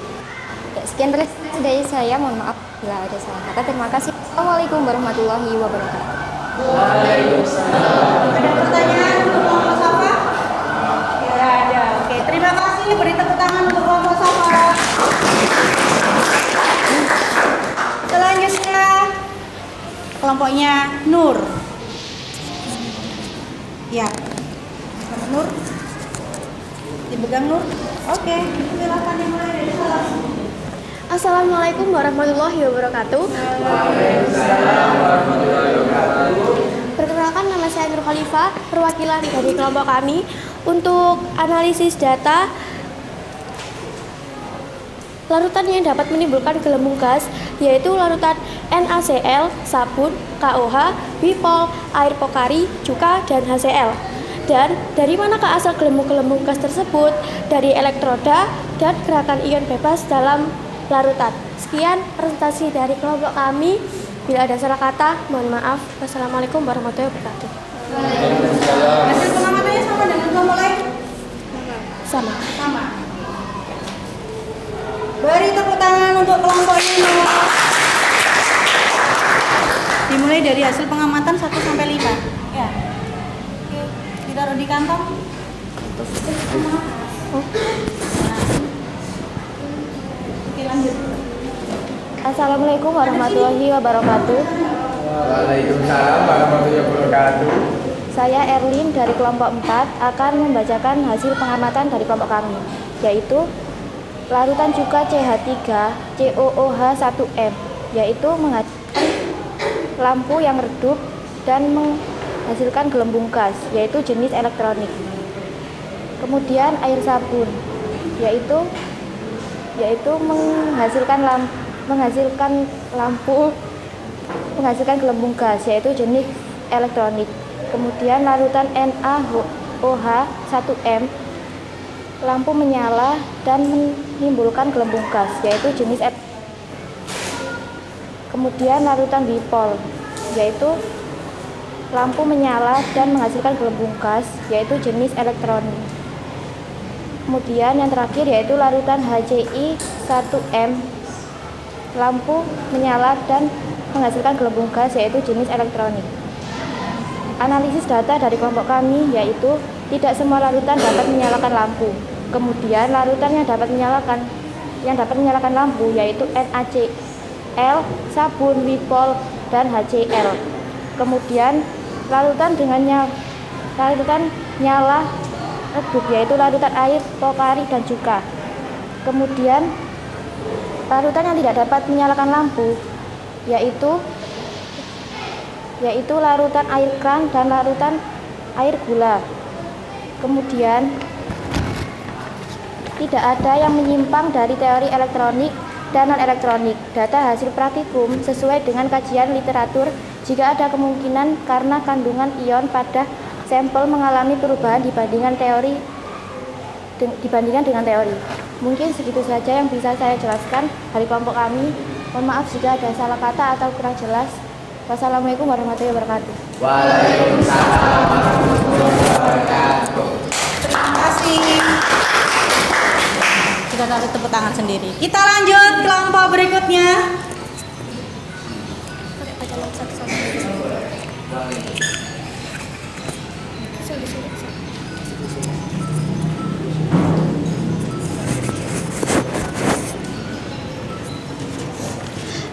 Ya, sekian dari saya, mohon maaf bila ada salah kata. Terima kasih. Assalamualaikum warahmatullahi wabarakatuh. Ada pertanyaan untuk kelompok Safa? Ya ada. Oke, terima kasih. Beri tepuk tangan untuk kelompok Safa. Selanjutnya kelompoknya Nur. Ya, kelompok Nur. Dipegang Nur. Oke, silakan dimulai dari salam. Assalamualaikum warahmatullahi wabarakatuh. Waalaikumsalam warahmatullahi wabarakatuh. Perkenalkan, nama saya Nur Khalifah, perwakilan dari kelompok kami untuk analisis data larutan yang dapat menimbulkan gelembung gas, yaitu larutan NaCl, sabun, KOH, Wipol, air pokari, cuka, dan HCl. Dan dari manakah asal gelembung-gelembung gas tersebut? Dari elektroda dan gerakan ion bebas dalam larutan. Sekian presentasi dari kelompok kami. Bila ada salah kata, mohon maaf. Wassalamualaikum warahmatullahi wabarakatuh. Hasil pengamatannya sama dengan kelompok lain? Sama. Sama. Beri tepuk tangan untuk kelompok ini. Dimulai dari hasil pengamatan 1 sampai 5. Ya. Oke, ditaruh di kantong. Oke, lanjut. Assalamualaikum warahmatullahi wabarakatuh. Waalaikumsalam warahmatullahi wabarakatuh. Saya Erlin dari kelompok 4 akan membacakan hasil pengamatan dari kelompok kami, yaitu larutan cuka CH3 COOH1M, yaitu menghasilkan lampu yang redup dan menghasilkan gelembung gas, yaitu jenis elektronik. Kemudian air sabun, yaitu menghasilkan gelembung gas, yaitu jenis elektronik. Kemudian larutan NaOH1M, lampu menyala dan menimbulkan gelembung gas, yaitu jenis Kemudian larutan Wipol, yaitu lampu menyala dan menghasilkan gelembung gas, yaitu jenis elektronik. Kemudian yang terakhir yaitu larutan HCI1M, lampu menyala dan menghasilkan gelembung gas, yaitu jenis elektronik. Analisis data dari kelompok kami yaitu tidak semua larutan dapat menyalakan lampu. Kemudian larutan yang dapat menyalakan lampu yaitu NaCl, sabun, Wipol, dan HCl. Kemudian larutan nyala redup yaitu larutan air, pokari, dan cuka. Kemudian larutan yang tidak dapat menyalakan lampu yaitu larutan air keran dan larutan air gula. Kemudian tidak ada yang menyimpang dari teori elektronik dan non-elektronik. Data hasil praktikum sesuai dengan kajian literatur jika ada kemungkinan karena kandungan ion pada sampel mengalami perubahan dibandingkan dengan teori. Mungkin segitu saja yang bisa saya jelaskan dari kelompok kami. Mohon maaf jika ada salah kata atau kurang jelas. Wassalamualaikum warahmatullahi wabarakatuh. Waalaikumsalam warahmatullahi wabarakatuh. Terima kasih. Kita taruh tepuk tangan sendiri. Kita lanjut kelompok berikutnya.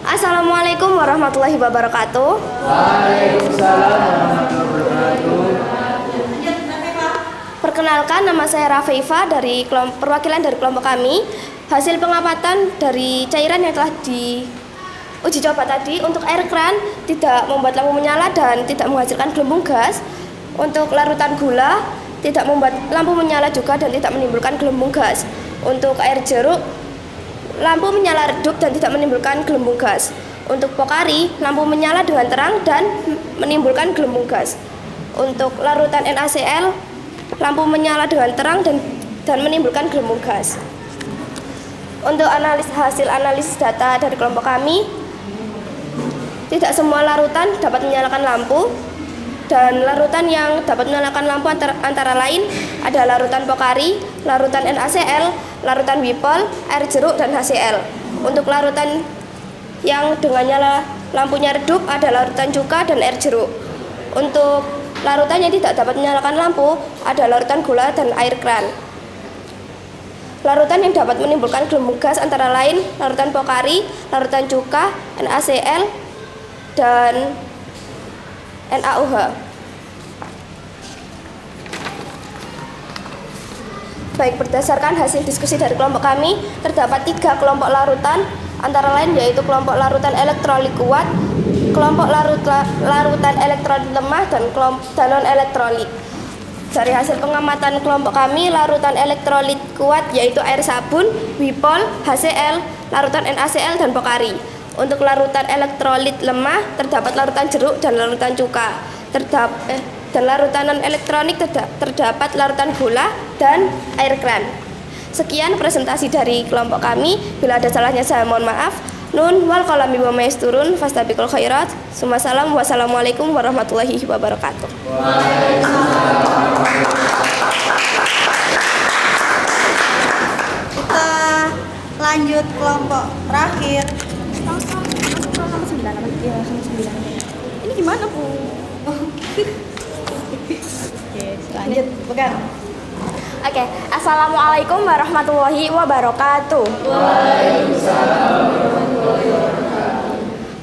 Assalamualaikum warahmatullahi wabarakatuh. Waalaikumsalam warahmatullahi wabarakatuh. Perkenalkan, nama saya Rafaifa dari perwakilan dari kelompok kami. Hasil pengamatan dari cairan yang telah diuji coba tadi, untuk air keran tidak membuat lampu menyala dan tidak menghasilkan gelembung gas. Untuk larutan gula tidak membuat lampu menyala juga dan tidak menimbulkan gelembung gas. Untuk air jeruk lampu menyala redup dan tidak menimbulkan gelembung gas. Untuk Pocari, lampu menyala dengan terang dan menimbulkan gelembung gas. Untuk larutan NaCl, lampu menyala dengan terang dan menimbulkan gelembung gas. Untuk hasil analisis data dari kelompok kami, tidak semua larutan dapat menyalakan lampu, dan larutan yang dapat menyalakan lampu antara lain ada larutan Pocari, larutan NaCl, larutan Wipol, air jeruk, dan HCl. Untuk larutan yang dengan nyala lampunya redup ada larutan cuka dan air jeruk. Untuk larutan yang tidak dapat menyalakan lampu ada larutan gula dan air kran. Larutan yang dapat menimbulkan gelembung gas antara lain larutan Pocari, larutan cuka, NaCl, dan NaOH. Baik, berdasarkan hasil diskusi dari kelompok kami, terdapat 3 kelompok larutan, antara lain yaitu kelompok larutan elektrolit kuat, kelompok larutan elektrolit lemah, dan non-elektrolit. Dari hasil pengamatan kelompok kami, larutan elektrolit kuat yaitu air sabun, Wipol, HCl, larutan NaCl, dan Pocari. Untuk larutan elektrolit lemah terdapat larutan jeruk dan larutan cuka. Dan larutan non-elektronik terdapat larutan gula dan air kran. Sekian presentasi dari kelompok kami. Bila ada salahnya saya mohon maaf. Nun wal qalami wa ma yasturun fastabiqul khairat. Wassalamualaikum warahmatullahi wabarakatuh. Kita lanjut kelompok terakhir. Ini gimana, Bu? Lanjut, pegang. Oke, Assalamualaikum warahmatullahi wabarakatuh.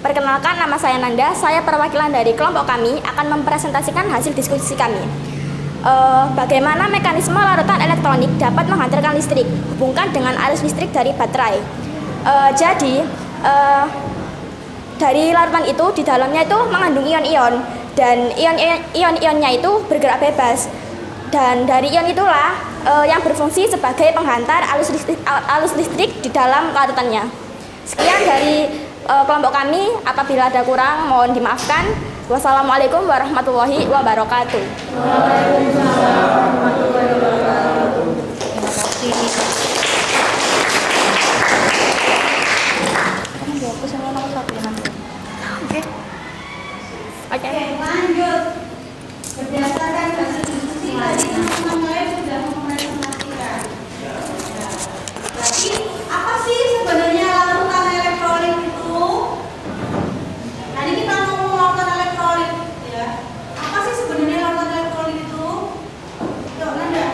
Perkenalkan, nama saya Nanda. Saya perwakilan dari kelompok kami akan mempresentasikan hasil diskusi kami. Bagaimana mekanisme larutan elektronik dapat menghantarkan listrik, hubungkan dengan arus listrik dari baterai. Dari larutan itu, di dalamnya itu mengandung ion-ion, dan ion-ionnya itu bergerak bebas. Dan dari ion itulah yang berfungsi sebagai penghantar arus listrik di dalam larutannya. Sekian dari kelompok kami. Apabila ada kurang, mohon dimaafkan. Wassalamualaikum warahmatullahi wabarakatuh. Waalaikumsalam warahmatullahi wabarakatuh. Terima kasih. Oke. Lanjut. Berdasarkan hasil diskusi tadi teman-teman lain sudah mempresentasikan. Jadi apa sih sebenarnya larutan elektrolit itu? Tadi kita ngomong larutan elektrolit, ya. Apa sih sebenarnya larutan elektrolit itu? Yuk, Nanda.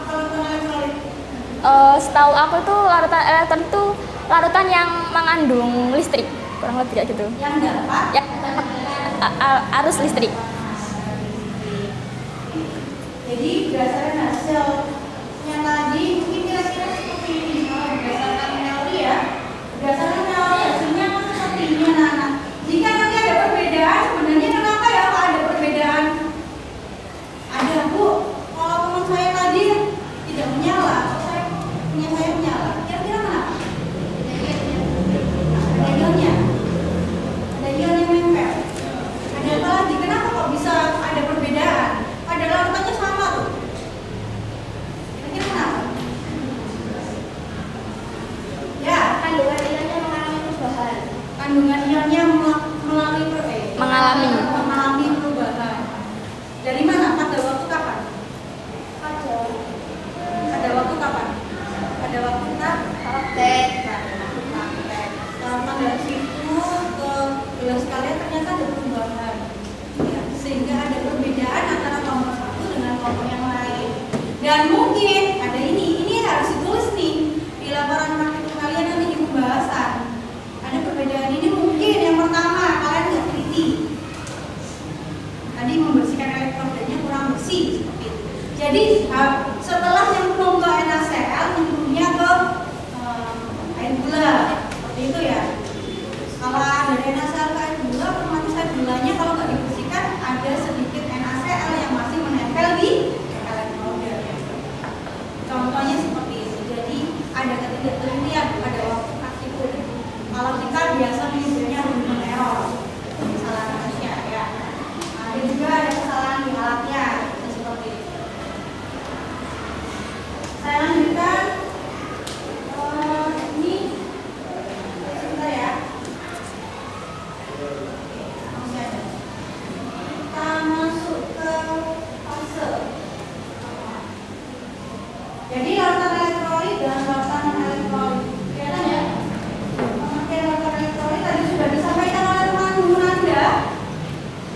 Apa larutan elektrolit? Setahu aku tuh larutan elektrolit itu larutan yang mengandung listrik, kurang lebih kayak gitu. Yang dapat? Ya, arus listrik. Jadi berdasarkan hasilnya tadi mungkin kira-kira seperti ini. Kalau berdasarkan teori ya, berdasarkan teori hasilnya seperti ini anak-anak. Jika nanti ada perbedaan, sebenarnya kenapa ya kalau ada perbedaan? Ada, Bu. Kalau teman saya tadi tidak menyala, punya saya menyala. Kira-kira kenapa? Ada ionnya. Ada ion yang nempel. Ada apa lagi? Kenapa kok bisa ada perbedaan? Padahal larutannya sama tuh. Kira-kira kenapa? Ya, Kandungan ionnya mengalami perubahan. kandungan ionnya mengalami perubahan. Dari mana? Pada waktu kapan? Pada waktu kapan? Pada waktu praktek. Lama dari situ ke gelas kalian ternyata ada perubahan. Ya, sehingga ada perbedaan antara kelompok satu dengan kelompok yang lain. Dan mungkin ada ini harus ditulis nih di laporan praktek kalian nanti di pembahasan. Ada perbedaan ini mungkin yang pertama kalian nggak teliti. Tadi membersihkan elektrodanya kurang bersih seperti itu. Jadi setelah nyemplung ke NaCl, nyemplungnya ke air gula seperti itu ya. Kalau dari NaCl ke air gula, otomatis air gulanya kalau nggak dibersihkan ada sedikit NaCl yang masih menempel di elektroda. Contohnya seperti itu. Jadi ada Jadi larutan elektrolit dan larutan non-elektrolit. Kelihatan ya? Pengertian larutan elektrolit tadi sudah disampaikan oleh teman-teman Anda.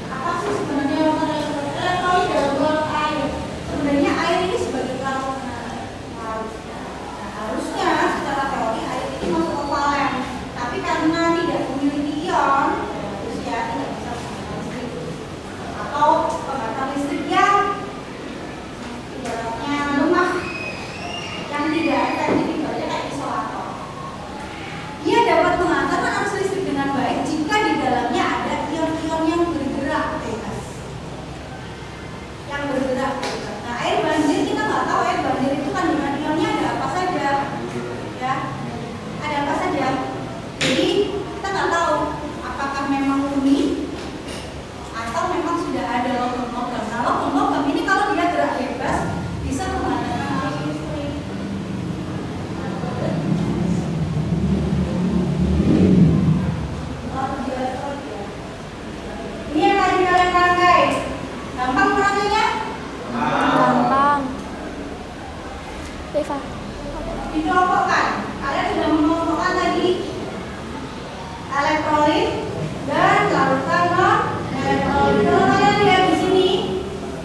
Apa sih sebenarnya larutan elektrolit? Elektrolit dalam laut air. Sebenarnya air ini sebagai laut. Nah, harusnya secara teori air ini masuk ke kovalen. Tapi karena tidak memiliki ion, harus ya tidak bisa menghasilkan listrik. Atau pembangkit listrik yang ibaratnya lemah, yang tidak efektif, ibaratnya kayak isolator. Dia dapat mengantarkan arus listrik dengan baik jika di dalamnya ada ion-ion yang bergerak bebas. Yang bergerak bebas. Nah, air banjir kita nggak tahu air banjir itu kandungan ionnya ada apa saja, ya, ada apa saja. Jadi kita nggak tahu apakah memang murni atau memang sudah ada logam-logam. Nah, logam-logam ini kalau dia gerak bebas bisa mengandalkan arus listrik. Ini yang tadi kalian pakai, gampang merangkainya? Gampang. Reva. Dikelompokkan. Kalian sudah mengelompokkan tadi elektrolit dan larutan non-elektrolit. Kalau kalian lihat di sini,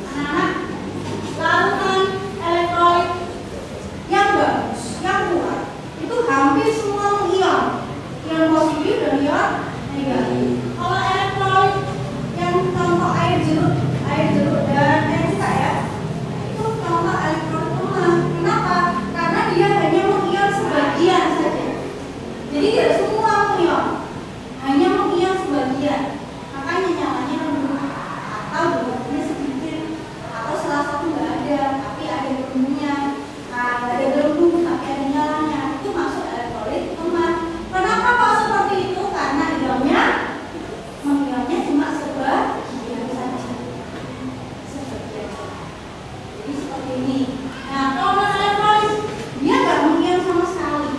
anak-anak, larutan elektrolit yang bagus, yang kuat, itu hampir semua ion, ion positif dan ion negatif. Kalau elektrolit yang contoh air jeruk dan air muka ya, itu contoh elektrolit lemah. Kenapa? Karena dia hanya mengion sebagian saja. Jadi tidak semua mengion, hanya mengion sebagian. Makanya nyalanya lemah atau gelembungnya sedikit, atau salah satu nggak ada tapi ada gelembungnya. Nah, nggak ada gelembung tapi ada nyalanya. Itu masuk elektrolit lemah. Kenapa kok seperti itu? Karena di dalamnya mengionnya cuma sebagian saja. Sebagian saja. Jadi seperti ini. Nah, kalau non-elektrolit dia nggak mengion sama sekali.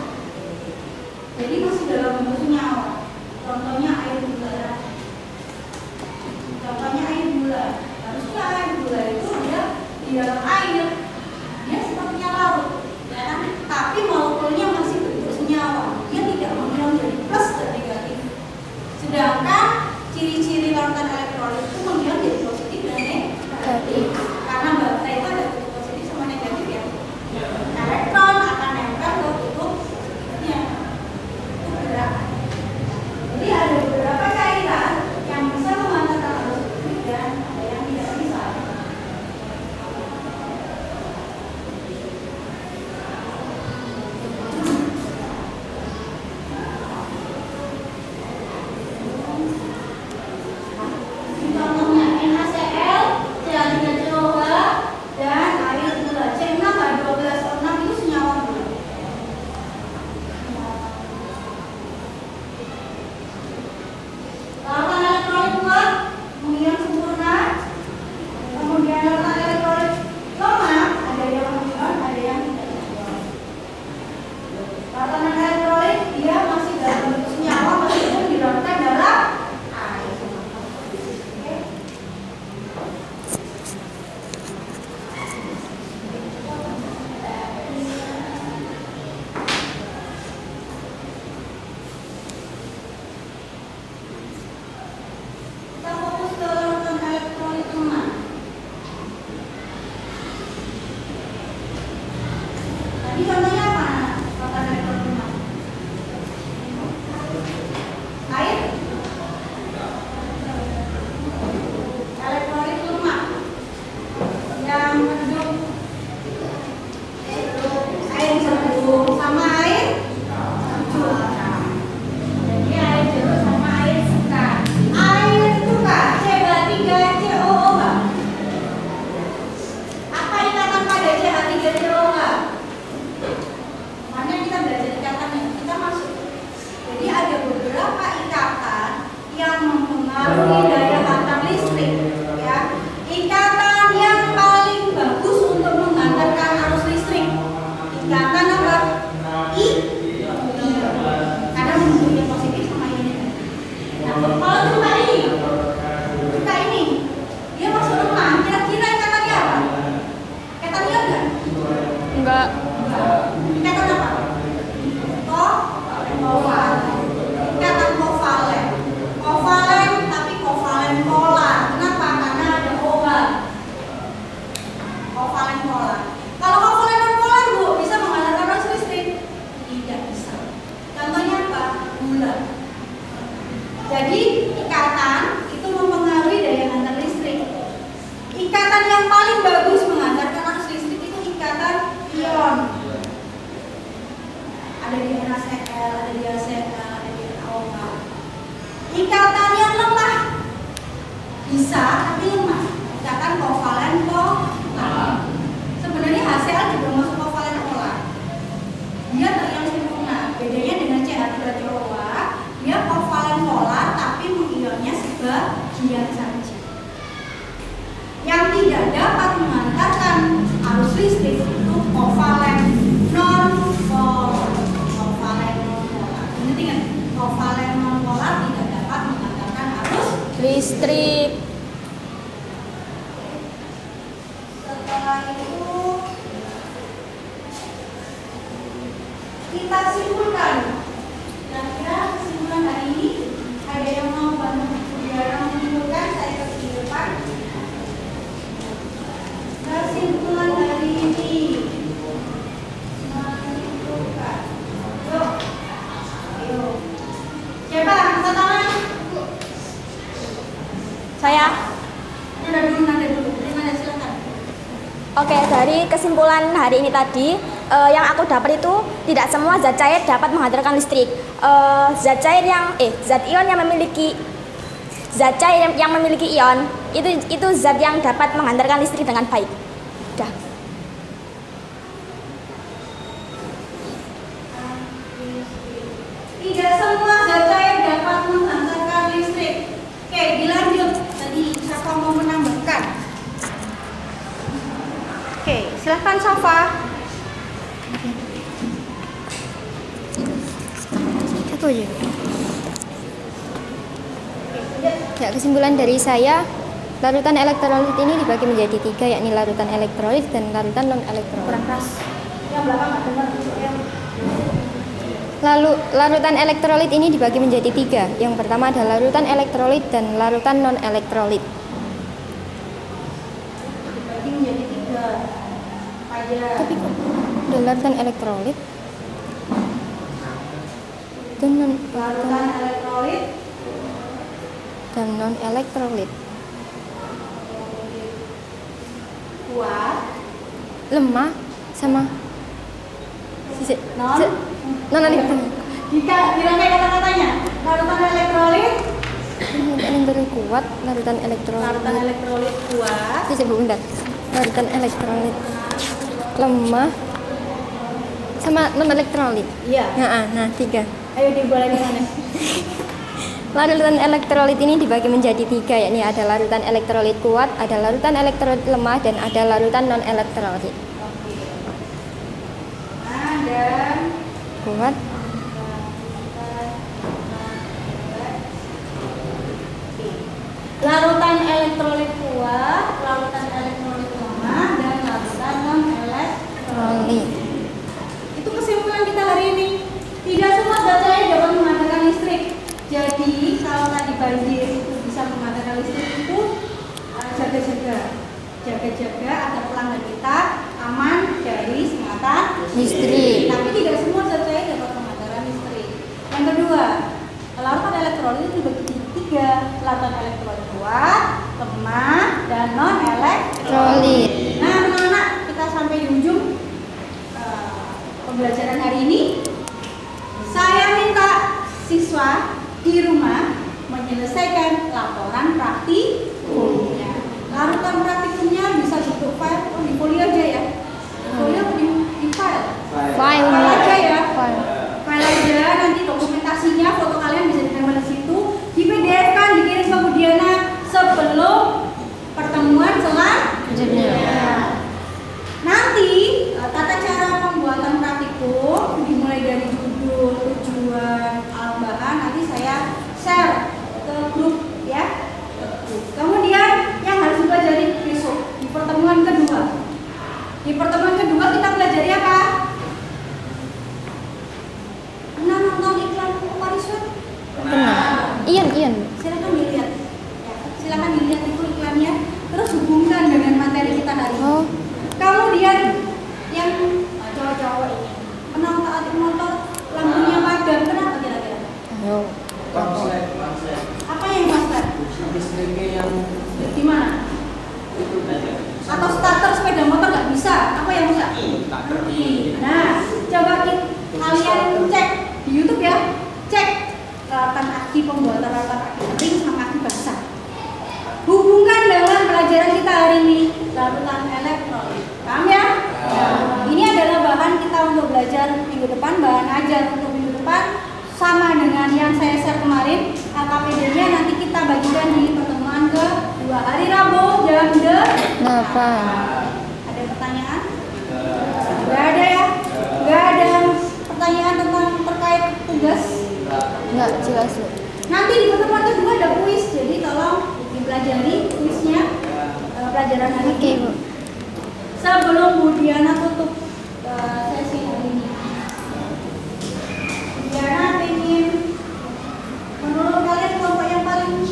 Jadi masih dalam bentuk senyawa. Contohnya air gula. Contohnya air gula. Harusnya air gula itu dia di dalam air, dia sepertinya larut, ya kan? Tapi molekulnya masih bentuk senyawa. Dia tidak mengion jadi plus dan negatif. Sedangkan ciri-ciri larutan elektrolit itu mengion jadi positif dan negatif. Karena baterai itu ada kutub positif sama negatif ya. Elektron akan nempel ke kutubnya. Itu gerak. Jadi ada beberapa cairan yang bisa mengantarkan arus listrik dan ada yang tidak bisa. Contohnya NaCl, CH3COH, dan air gula. C6H12O6 itu senyawa gula. Larutan elektrolit kuat mengion sempurna. Kemudian larutan elektrolit lemah, ada yang mengion, ada yang tidak mengion. Larutan elektrolit dia masih dalam bentuk senyawa meskipun dilarutkan dalam air. Oke. Kita fokus ke larutan elektrolit lemah. Tadi contohnya apa? Larutan elektrolit lemah. Air. Elektrolit lemah. Yang redup. Air jeruk sama air sejuk. Jadi air jeruk sama air segar. Air suka CH3COOH. Apa ikatan pada CH3COOH? bisa tapi lemah. Ikatan kovalen polar. Sebenarnya HCl juga masuk kovalen polar. Dia terion sempurna. Bedanya dengan CH3COA, dia kovalen polar tapi mengionnya sebagian saja. Yang tidak dapat mengantarkan arus listrik itu kovalen non polar. Kovalen non polar. Ingat, kovalen non polar tidak dapat mengantarkan arus Listrik. Setelah itu kita simpulkan. Kira-kira kesimpulan hari ini ada yang mau bantu biar menyimpulkan? Saya ke depan. Kesimpulan hari ini menyimpulkan. Yuk, ayo. Coba angkat tangan. Saya. Udah dulu, nanti dulu. Terima kasih, silakan. Oke, dari kesimpulan hari ini tadi, yang aku dapat itu tidak semua zat cair dapat menghasilkan listrik. Zat ion yang memiliki zat cair yang memiliki ion itu zat yang dapat menghantarkan listrik dengan baik. Udah. Tidak semua zat cair dapat menghantarkan listrik. Oke, dilanjut. Tadi siapa mau menambahkan? Oke, silahkan Safa. Itu aja. Ya, kesimpulan dari saya, larutan elektrolit ini dibagi menjadi 3, yakni larutan elektrolit dan larutan non elektrolit. Yang belakang nggak dengar. Lalu larutan elektrolit ini dibagi menjadi 3. Yang pertama adalah larutan elektrolit dan larutan non elektrolit. Dibagi menjadi 3. Aja. Tapi kok ada larutan elektrolit dan Larutan elektrolit dan non elektrolit. kuat, Lemah sama non elektrolit. Dirangkai kata-katanya. Larutan elektrolit, Larutan kuat, larutan elektrolit. larutan elektrolit kuat, Coba bentar. Larutan elektrolit lemah sama non elektrolit. iya. Nah, 3. Ayo dimulai gimana? Larutan elektrolit ini dibagi menjadi 3, yakni ada larutan elektrolit kuat, ada larutan elektrolit lemah, dan ada larutan non elektrolit. Nah, dan Kuat, larutan elektrolit kuat, larutan elektrolit lemah, dan larutan non elektrolit. Itu kesimpulan kita hari ini. Tidak semua zat cair dapat menghantarkan listrik. Jadi kalau tadi banjir itu bisa menghantarkan listrik itu jaga-jaga agar pelanggan kita aman dari sengatan listrik. Tapi tidak semua zat cair dapat menghantarkan listrik. Yang kedua, larutan elektrolit itu dibagi 3, larutan elektrolit kuat, lemah, dan non elektrolit. Nah, anak-anak, kita sampai di ujung pembelajaran hari ini. Saya minta siswa di rumah menyelesaikan laporan praktikumnya. Larutan praktikumnya bisa bentuk file, di folio aja ya. Folio di file. File aja ya. File aja, nanti dokumentasinya, foto kalian bisa ditempel di situ. Di PDF kan dikirim ke Bu Diana sebelum pelajaran kita hari ini, larutan elektrolit. Paham ya? Ini adalah bahan kita untuk belajar minggu depan, bahan ajar untuk minggu depan, sama dengan yang saya share kemarin. LKPD-nya nanti kita bagikan di pertemuan kedua hari Rabu jam 8. Ada pertanyaan? Nggak ada ya? Nggak ada pertanyaan tentang terkait tugas? Nggak jelas. Nanti di pertemuan kedua ada kuis, jadi tolong dipelajari kuisnya pelajaran hari ini. Sebelum Bu Diana tutup sesi hari ini, Bu Diana ingin, menurut kalian kelompok yang paling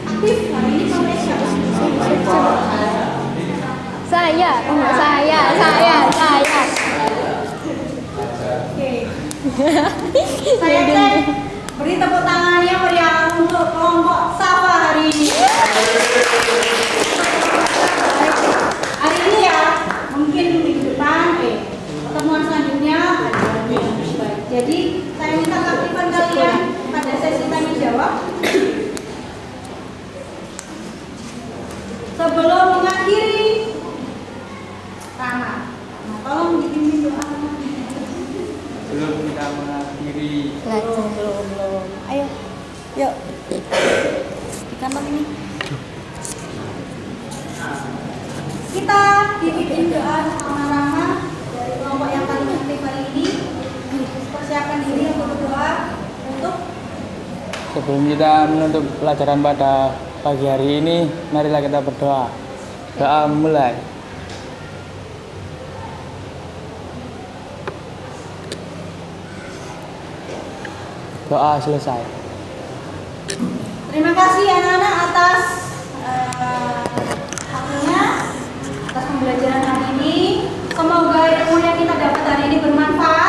aktif hari ini kelompok siapa? Saya. Oke. Saya cek, beri tepuk tangannya meriah untuk kelompok Safa hari ini. Hari ini ya, mungkin minggu depan, pertemuan selanjutnya ada lagi yang baik. Jadi saya minta keaktifan kalian pada sesi tanya jawab. Sebelum mengakhiri, tolong dipimpin doa. Belum kita mengakhiri. Belum. Ayo, yuk. Di kantor ini. Kita dipimpin doa sama-sama dari kelompok yang paling aktif hari ini. Persiapkan diri untuk berdoa untuk. Sebelum kita menutup pelajaran pada pagi hari ini, marilah kita berdoa. Doa mulai. Doa selesai. Terima kasih anak-anak atas waktunya, atas pembelajaran hari ini. Semoga ilmu yang kita dapat hari ini bermanfaat.